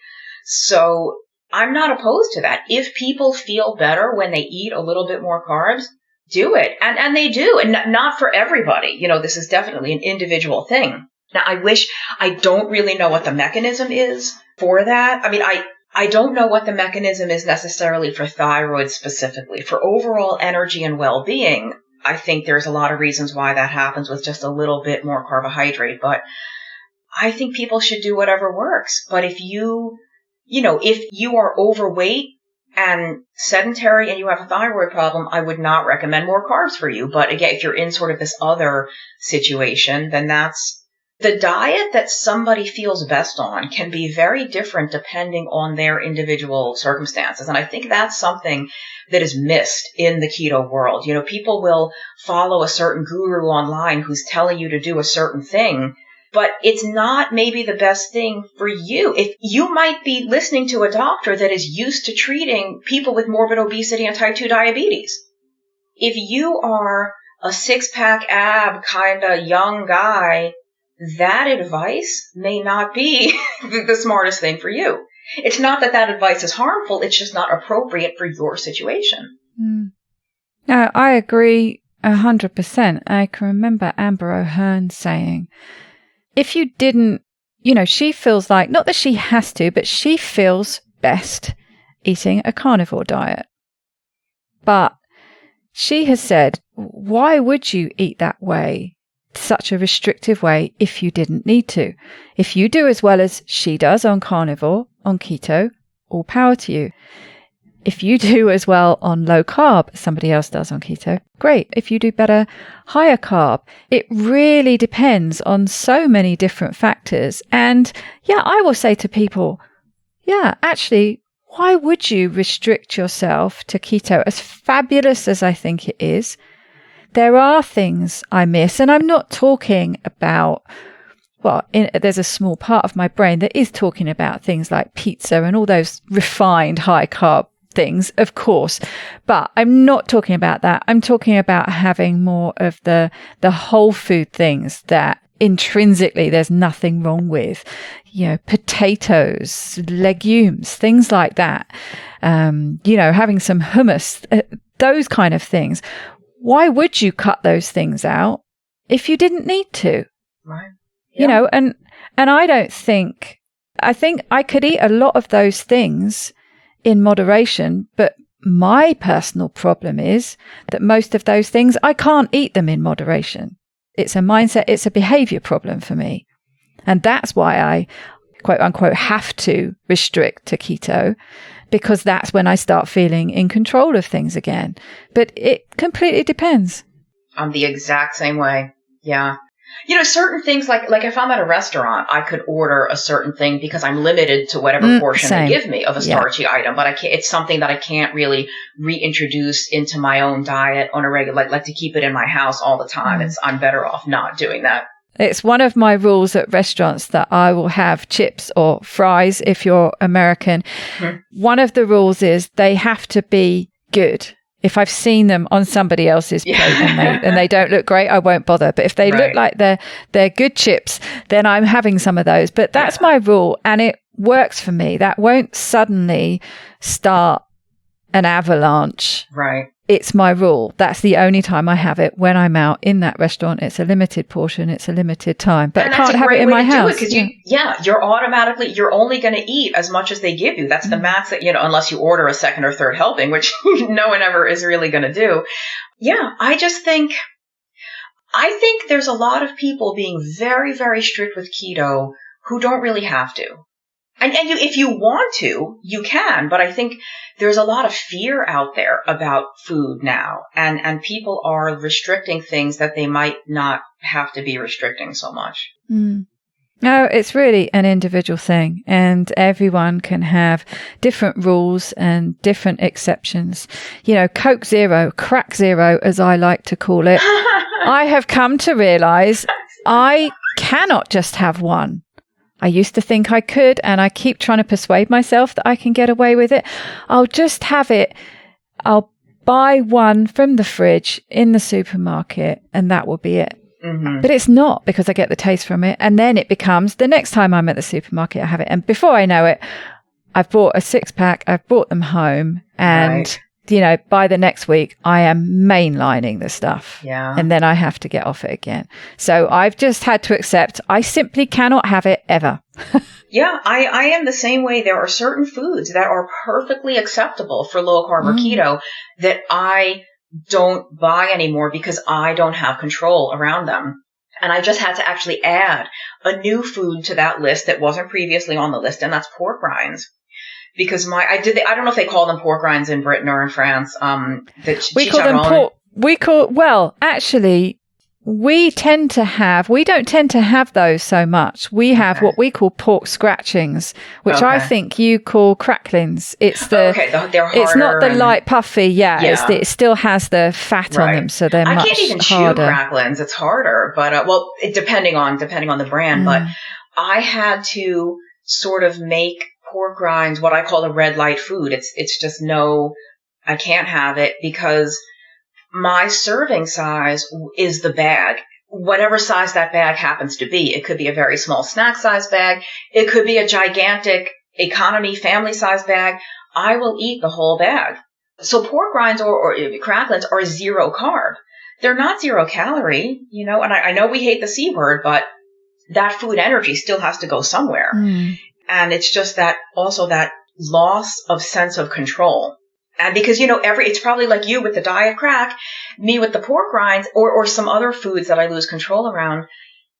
So I'm not opposed to that. If people feel better when they eat a little bit more carbs, do it. And they do. And not for everybody. This is definitely an individual thing. Now, I don't really know what the mechanism is for that. I mean, I don't know what the mechanism is necessarily for thyroid specifically. For overall energy and well-being, I think there's a lot of reasons why that happens with just a little bit more carbohydrate. But I think people should do whatever works. But if you are overweight and sedentary and you have a thyroid problem, I would not recommend more carbs for you. But again, if you're in sort of this other situation, then that's the diet that somebody feels best on can be very different depending on their individual circumstances. And I think that's something that is missed in the keto world. People will follow a certain guru online who's telling you to do a certain thing, but it's not maybe the best thing for you. If you might be listening to a doctor that is used to treating people with morbid obesity and type 2 diabetes. If you are a six-pack ab kind of young guy, that advice may not be the smartest thing for you. It's not that advice is harmful. It's just not appropriate for your situation. No, I agree 100%. I can remember Amber O'Hearn saying, if you didn't, she feels like, not that she has to, but she feels best eating a carnivore diet. But she has said, why would you eat that way, such a restrictive way, if you didn't need to? If you do as well as she does on carnivore, on keto, all power to you. If you do as well on low carb as somebody else does on keto, great. If you do better, higher carb. It really depends on so many different factors. And I will say to people, actually, why would you restrict yourself to keto? As fabulous as I think it is, there are things I miss. And I'm not talking about, there's a small part of my brain that is talking about things like pizza and all those refined high carb things, of course, but I'm not talking about that. I'm talking about having more of the whole food things that intrinsically there's nothing wrong with, potatoes, legumes, things like that. Having some hummus, those kind of things. Why would you cut those things out if you didn't need to? Right. Yeah. And I think I could eat a lot of those things in moderation, but my personal problem is that most of those things, I can't eat them in moderation. It's a mindset, it's a behavior problem for me. And that's why I, quote unquote, have to restrict to keto, because that's when I start feeling in control of things again. But it completely depends. I'm the exact same way. Yeah. Certain things like if I'm at a restaurant, I could order a certain thing because I'm limited to whatever portion same. they give me of a starchy item, but it's something that I can't really reintroduce into my own diet on a regular, like to keep it in my house all the time. I'm better off not doing that. It's one of my rules at restaurants that I will have chips or fries if you're American. One of the rules is they have to be good. If I've seen them on somebody else's plate and they don't look great, I won't bother. But if they look like they're good chips, then I'm having some of those. But that's my rule, and it works for me. That won't suddenly start an avalanche. Right. It's my rule. That's the only time I have it when I'm out in that restaurant. It's a limited portion. It's a limited time. But I can't have it in my house. Because you're only going to eat as much as they give you. That's the max that, unless you order a second or third helping, which no one ever is really going to do. Yeah, I think there's a lot of people being very, very strict with keto who don't really have to. And if you want to, you can, but I think there's a lot of fear out there about food now, and people are restricting things that they might not have to be restricting so much. No, it's really an individual thing, and everyone can have different rules and different exceptions. Coke Zero, Crack Zero, as I like to call it. I have come to realize I cannot just have one. I used to think I could, and I keep trying to persuade myself that I can get away with it. I'll just have it. I'll buy one from the fridge in the supermarket, and that will be it. But it's not, because I get the taste from it. And then it becomes the next time I'm at the supermarket, I have it. And before I know it, I've bought a 6-pack. I've brought them home, and by the next week, I am mainlining the stuff. Yeah. And then I have to get off it again. So I've just had to accept I simply cannot have it ever. Yeah, I am the same way. There are certain foods that are perfectly acceptable for low carb or keto that I don't buy anymore because I don't have control around them. And I just had to actually add a new food to that list that wasn't previously on the list, and that's pork rinds. Because I don't know if they call them pork rinds in Britain or in France. We call them pork. Actually, we don't tend to have those so much. We have what we call pork scratchings, which I think you call cracklings. It's they're harder. It's not the light puffy. Yeah. It still has the fat on them, so they're much harder. I can't even chew cracklings. It's harder, but depending on the brand. But I had to sort of make pork rinds what I call a red light food. It's just I can't have it because my serving size is the bag, whatever size that bag happens to be. It could be a very small snack size bag. It could be a gigantic economy family size bag. I will eat the whole bag. So pork rinds or cracklings are 0 carb. They're not 0 calorie, and I know we hate the C word, but that food energy still has to go somewhere. And it's just that loss of sense of control. And because, it's probably like you with the diet crack, me with the pork rinds or some other foods that I lose control around.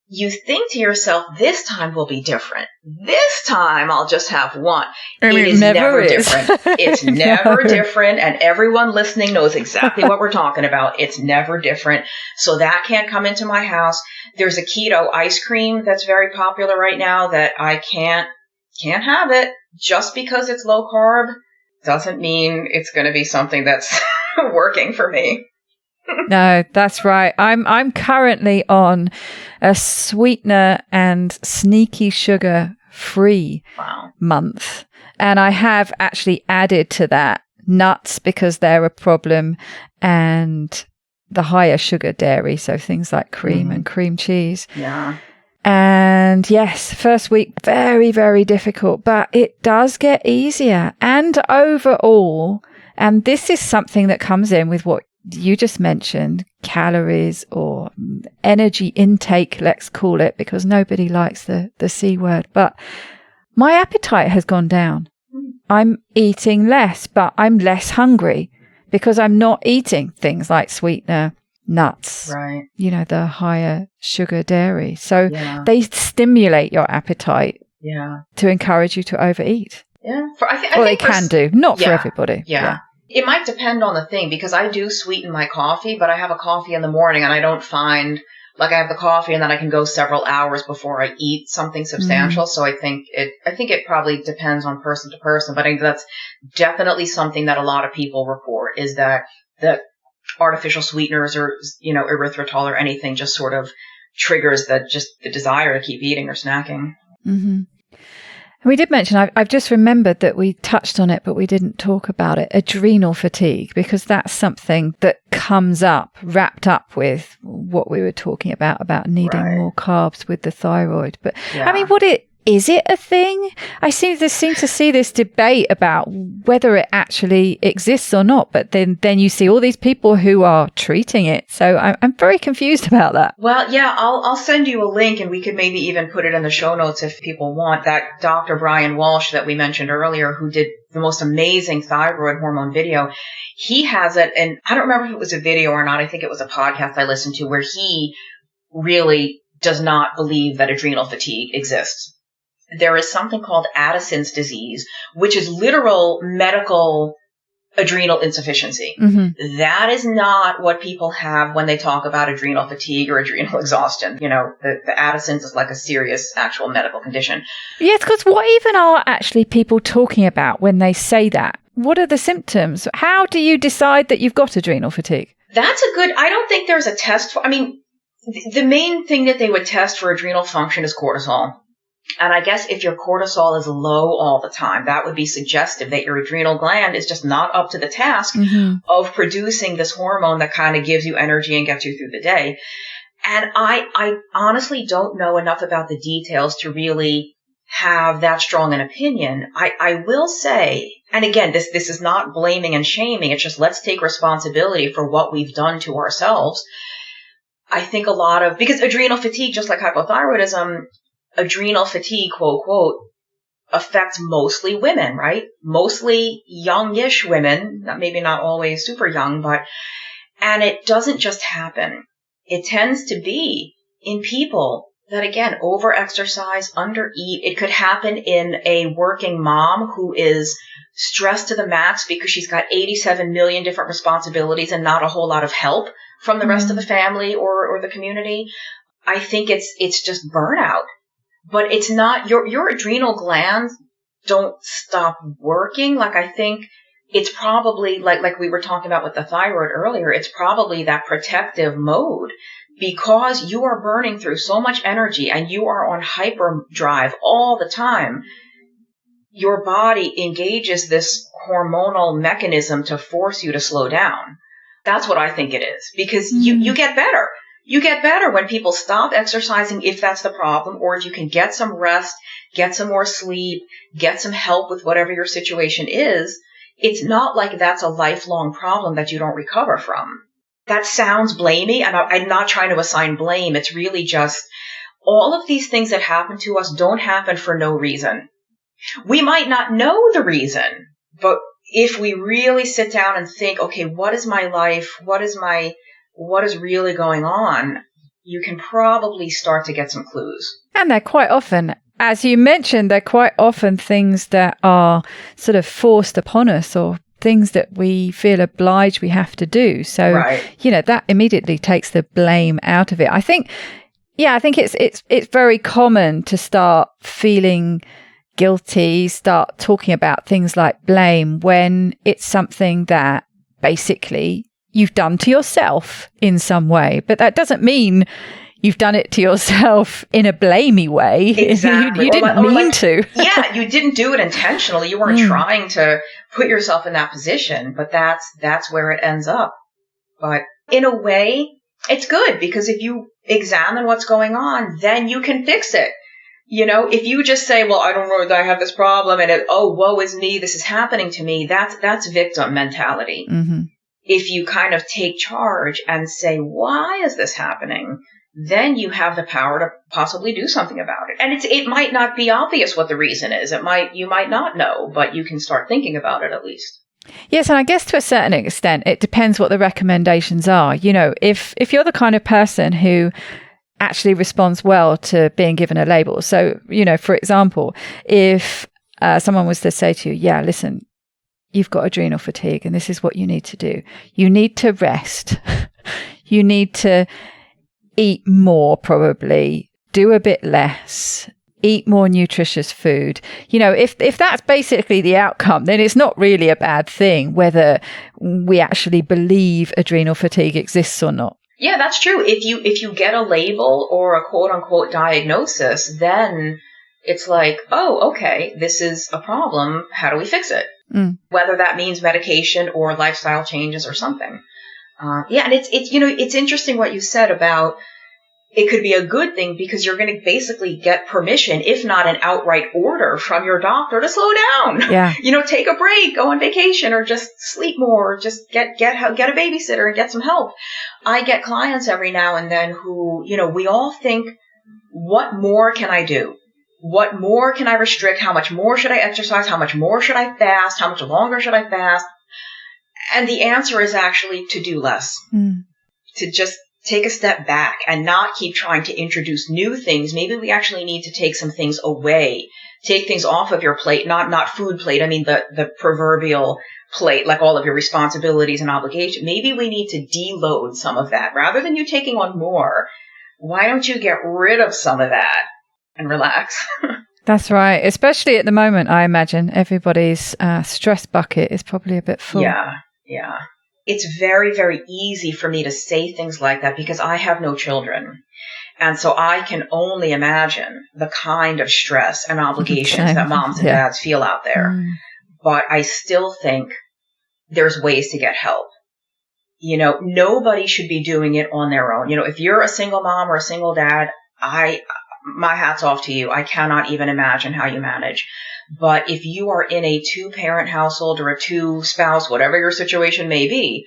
You think to yourself, this time will be different. This time I'll just have one. It is never different. It's never different. And everyone listening knows exactly what we're talking about. It's never different. So that can't come into my house. There's a keto ice cream that's very popular right now that I can't have it just because it's low carb. Doesn't mean it's going to be something that's working for me. No, that's right. I'm currently on a sweetener and sneaky sugar free month. And I have actually added to that nuts because they're a problem, and the higher sugar dairy. So things like cream and cream cheese. Yeah. And yes, first week, very, very difficult, but it does get easier. And overall, and this is something that comes in with what you just mentioned, calories or energy intake, let's call it, because nobody likes the C word, but my appetite has gone down. I'm eating less, but I'm less hungry because I'm not eating things like sweetener, nuts, right? The higher sugar dairy. So they stimulate your appetite to encourage you to overeat. Yeah. They can do. Not for everybody. Yeah. It might depend on the thing because I do sweeten my coffee, but I have a coffee in the morning and I don't find like I have the coffee and then I can go several hours before I eat something substantial. So I think it probably depends on person to person, but I think that's definitely something that a lot of people report, is that the artificial sweeteners or, erythritol or anything just sort of triggers the desire to keep eating or snacking. Mm-hmm. We did mention, I've just remembered that we touched on it, but we didn't talk about it, adrenal fatigue, because that's something that comes up, wrapped up with what we were talking about needing more carbs with the thyroid. But I mean, is it a thing? I seem to see this debate about whether it actually exists or not, but then you see all these people who are treating it. So I'm very confused about that. Well, yeah, I'll send you a link, and we could maybe even put it in the show notes if people want. That Dr. Brian Walsh that we mentioned earlier, who did the most amazing thyroid hormone video, he has it, and I don't remember if it was a video or not. I think it was a podcast I listened to, where he really does not believe that adrenal fatigue exists. There is something called Addison's disease, which is literal medical adrenal insufficiency. Mm-hmm. That is not what people have when they talk about adrenal fatigue or adrenal exhaustion. The Addison's is like a serious actual medical condition. Yes, because what even are actually people talking about when they say that? What are the symptoms? How do you decide that you've got adrenal fatigue? I don't think there's a test the main thing that they would test for adrenal function is cortisol. And I guess if your cortisol is low all the time, that would be suggestive that your adrenal gland is just not up to the task of producing this hormone that kind of gives you energy and gets you through the day. And I honestly don't know enough about the details to really have that strong an opinion. I will say, and again, this is not blaming and shaming. It's just, let's take responsibility for what we've done to ourselves. I think because adrenal fatigue, just like hypothyroidism, adrenal fatigue, quote, quote, affects mostly women, right? Mostly youngish women, maybe not always super young, and it doesn't just happen. It tends to be in people that, again, overexercise, undereat. It could happen in a working mom who is stressed to the max because she's got 87 million different responsibilities and not a whole lot of help from the rest of the family or the community. I think it's just burnout. But it's not, your adrenal glands don't stop working. Like, I think it's probably like we were talking about with the thyroid earlier, it's probably that protective mode, because you are burning through so much energy and you are on hyperdrive all the time. Your body engages this hormonal mechanism to force you to slow down. That's what I think it is, because you get better. You get better when people stop exercising, if that's the problem, or if you can get some rest, get some more sleep, get some help with whatever your situation is. It's not like that's a lifelong problem that you don't recover from. That sounds blamey, and I'm not trying to assign blame. It's really just all of these things that happen to us don't happen for no reason. We might not know the reason, but if we really sit down and think, okay, what is my life? What is really going on? You can probably start to get some clues. And they're quite often, as you mentioned, they're quite often things that are sort of forced upon us, or things that we feel obliged we have to do. So, that immediately takes the blame out of it. I think it's very common to start feeling guilty, start talking about things like blame when it's something that basically you've done to yourself in some way. But that doesn't mean you've done it to yourself in a blamey way. Exactly. You didn't mean to. Yeah, you didn't do it intentionally. You weren't trying to put yourself in that position, but that's where it ends up. But in a way, it's good, because if you examine what's going on, then you can fix it. If you just say, well, I don't know that I have this problem, and woe is me, this is happening to me, that's victim mentality. Mm-hmm. If you kind of take charge and say, why is this happening? Then you have the power to possibly do something about it. And it might not be obvious what the reason is. You might not know, but you can start thinking about it at least. Yes, and I guess to a certain extent, it depends what the recommendations are. If you're the kind of person who actually responds well to being given a label. So, for example, if someone was to say to you, yeah, listen, you've got adrenal fatigue and this is what you need to do. You need to rest. You need to eat more, probably, do a bit less, eat more nutritious food. You know, if that's basically the outcome, then it's not really a bad thing, whether we actually believe adrenal fatigue exists or not. Yeah, that's true. If you get a label or a quote unquote diagnosis, then it's like, oh, okay, this is a problem. How do we fix it? Whether that means medication or lifestyle changes or something. And it's interesting what you said about it could be a good thing because you're going to basically get permission, if not an outright order from your doctor to slow down. Yeah. Take a break, go on vacation, or just sleep more, or just get a babysitter and get some help. I get clients every now and then who, we all think, what more can I do? What more can I restrict? How much more should I exercise? How much more should I fast? How much longer should I fast? And the answer is actually to do less. To just take a step back and not keep trying to introduce new things. Maybe we actually need to take some things away, take things off of your plate, not food plate. I mean, the proverbial plate, like all of your responsibilities and obligations. Maybe we need to deload some of that rather than you taking on more. Why don't you get rid of some of that and relax? That's right. Especially at the moment, I imagine everybody's stress bucket is probably a bit full. Yeah. It's very, very easy for me to say things like that because I have no children. And so I can only imagine the kind of stress and obligations that moms and dads feel out there. But I still think there's ways to get help. Nobody should be doing it on their own. If you're a single mom or a single dad, my hat's off to you. I cannot even imagine how you manage. But if you are in a 2-parent household or a 2-spouse, whatever your situation may be,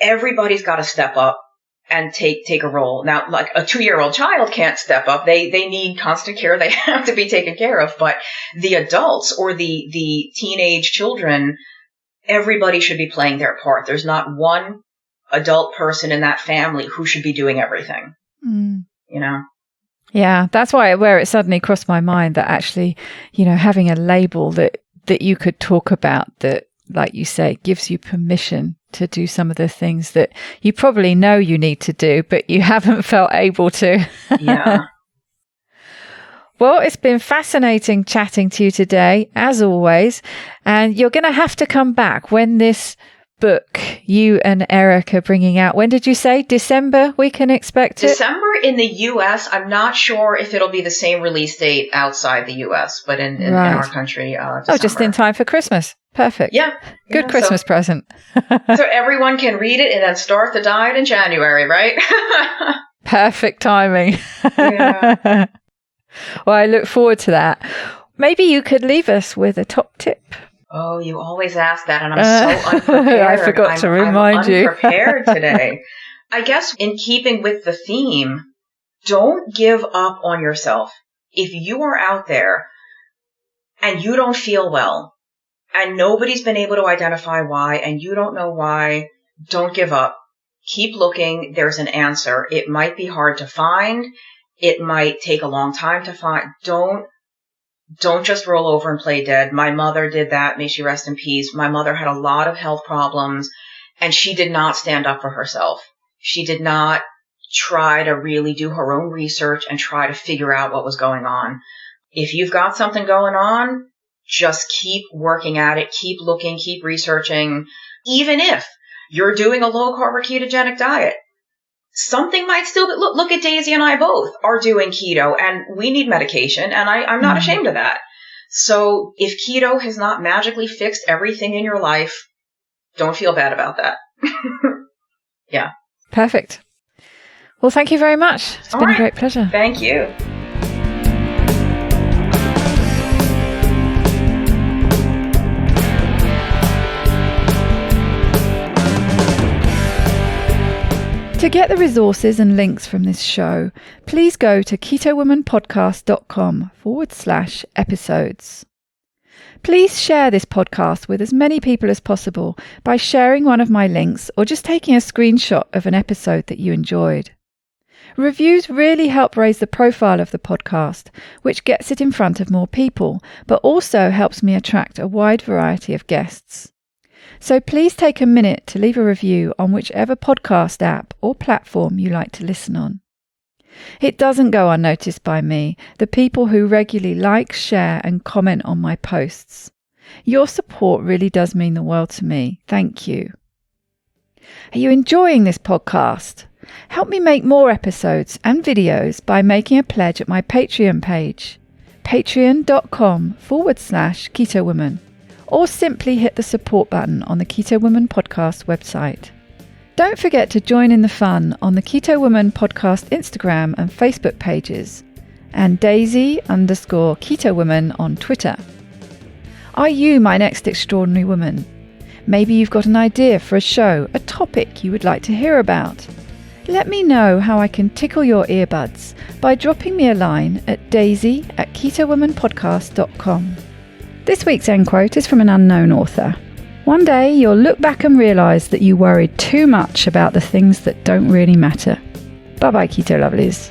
everybody's got to step up and take a role. Now, like a 2-year-old child can't step up. They need constant care. They have to be taken care of. But the adults or the teenage children, everybody should be playing their part. There's not one adult person in that family who should be doing everything. Yeah, that's where it suddenly crossed my mind that actually, having a label that you could talk about that, like you say, gives you permission to do some of the things that you probably know you need to do, but you haven't felt able to. Yeah. Well, it's been fascinating chatting to you today, as always. And you're going to have to come back when this book you and Eric are bringing out. When did you say? December we can expect it? December in the U.S. I'm not sure if it'll be the same release date outside the U.S., but in our country, December. Oh, just in time for Christmas. Perfect. Yeah. Good Christmas present. So everyone can read it and then start the diet in January, right? Perfect timing. Yeah. Well, I look forward to that. Maybe you could leave us with a top tip. Oh, you always ask that, and I'm so unprepared. I forgot to remind you. I'm unprepared today. I guess in keeping with the theme, don't give up on yourself. If you are out there and you don't feel well, and nobody's been able to identify why, and you don't know why, don't give up. Keep looking. There's an answer. It might be hard to find. It might take a long time to find. Don't just roll over and play dead. My mother did that. May she rest in peace. My mother had a lot of health problems, and she did not stand up for herself. She did not try to really do her own research and try to figure out what was going on. If you've got something going on, just keep working at it. Keep looking, keep researching. Even if you're doing a low-carb or ketogenic diet, something might still be, look at Daisy and I both are doing keto, and we need medication, and I'm not ashamed of that. So if keto has not magically fixed everything in your life, don't feel bad about that. Yeah. Perfect. Well, thank you very much. It's been a great pleasure. Thank you. To get the resources and links from this show, please go to ketowomanpodcast.com/episodes. Please share this podcast with as many people as possible by sharing one of my links or just taking a screenshot of an episode that you enjoyed. Reviews really help raise the profile of the podcast, which gets it in front of more people, but also helps me attract a wide variety of guests. So please take a minute to leave a review on whichever podcast app or platform you like to listen on. It doesn't go unnoticed by me, the people who regularly like, share and comment on my posts. Your support really does mean the world to me. Thank you. Are you enjoying this podcast? Help me make more episodes and videos by making a pledge at my Patreon page, patreon.com/Keto Woman, or simply hit the support button on the Keto Woman podcast website. Don't forget to join in the fun on the Keto Woman podcast Instagram and Facebook pages, and Daisy_Keto Woman on Twitter. Are you my next extraordinary woman? Maybe you've got an idea for a show, a topic you would like to hear about. Let me know how I can tickle your earbuds by dropping me a line at daisy@ketowomanpodcast.com. This week's end quote is from an unknown author. One day you'll look back and realise that you worried too much about the things that don't really matter. Bye bye, Keto Lovelies.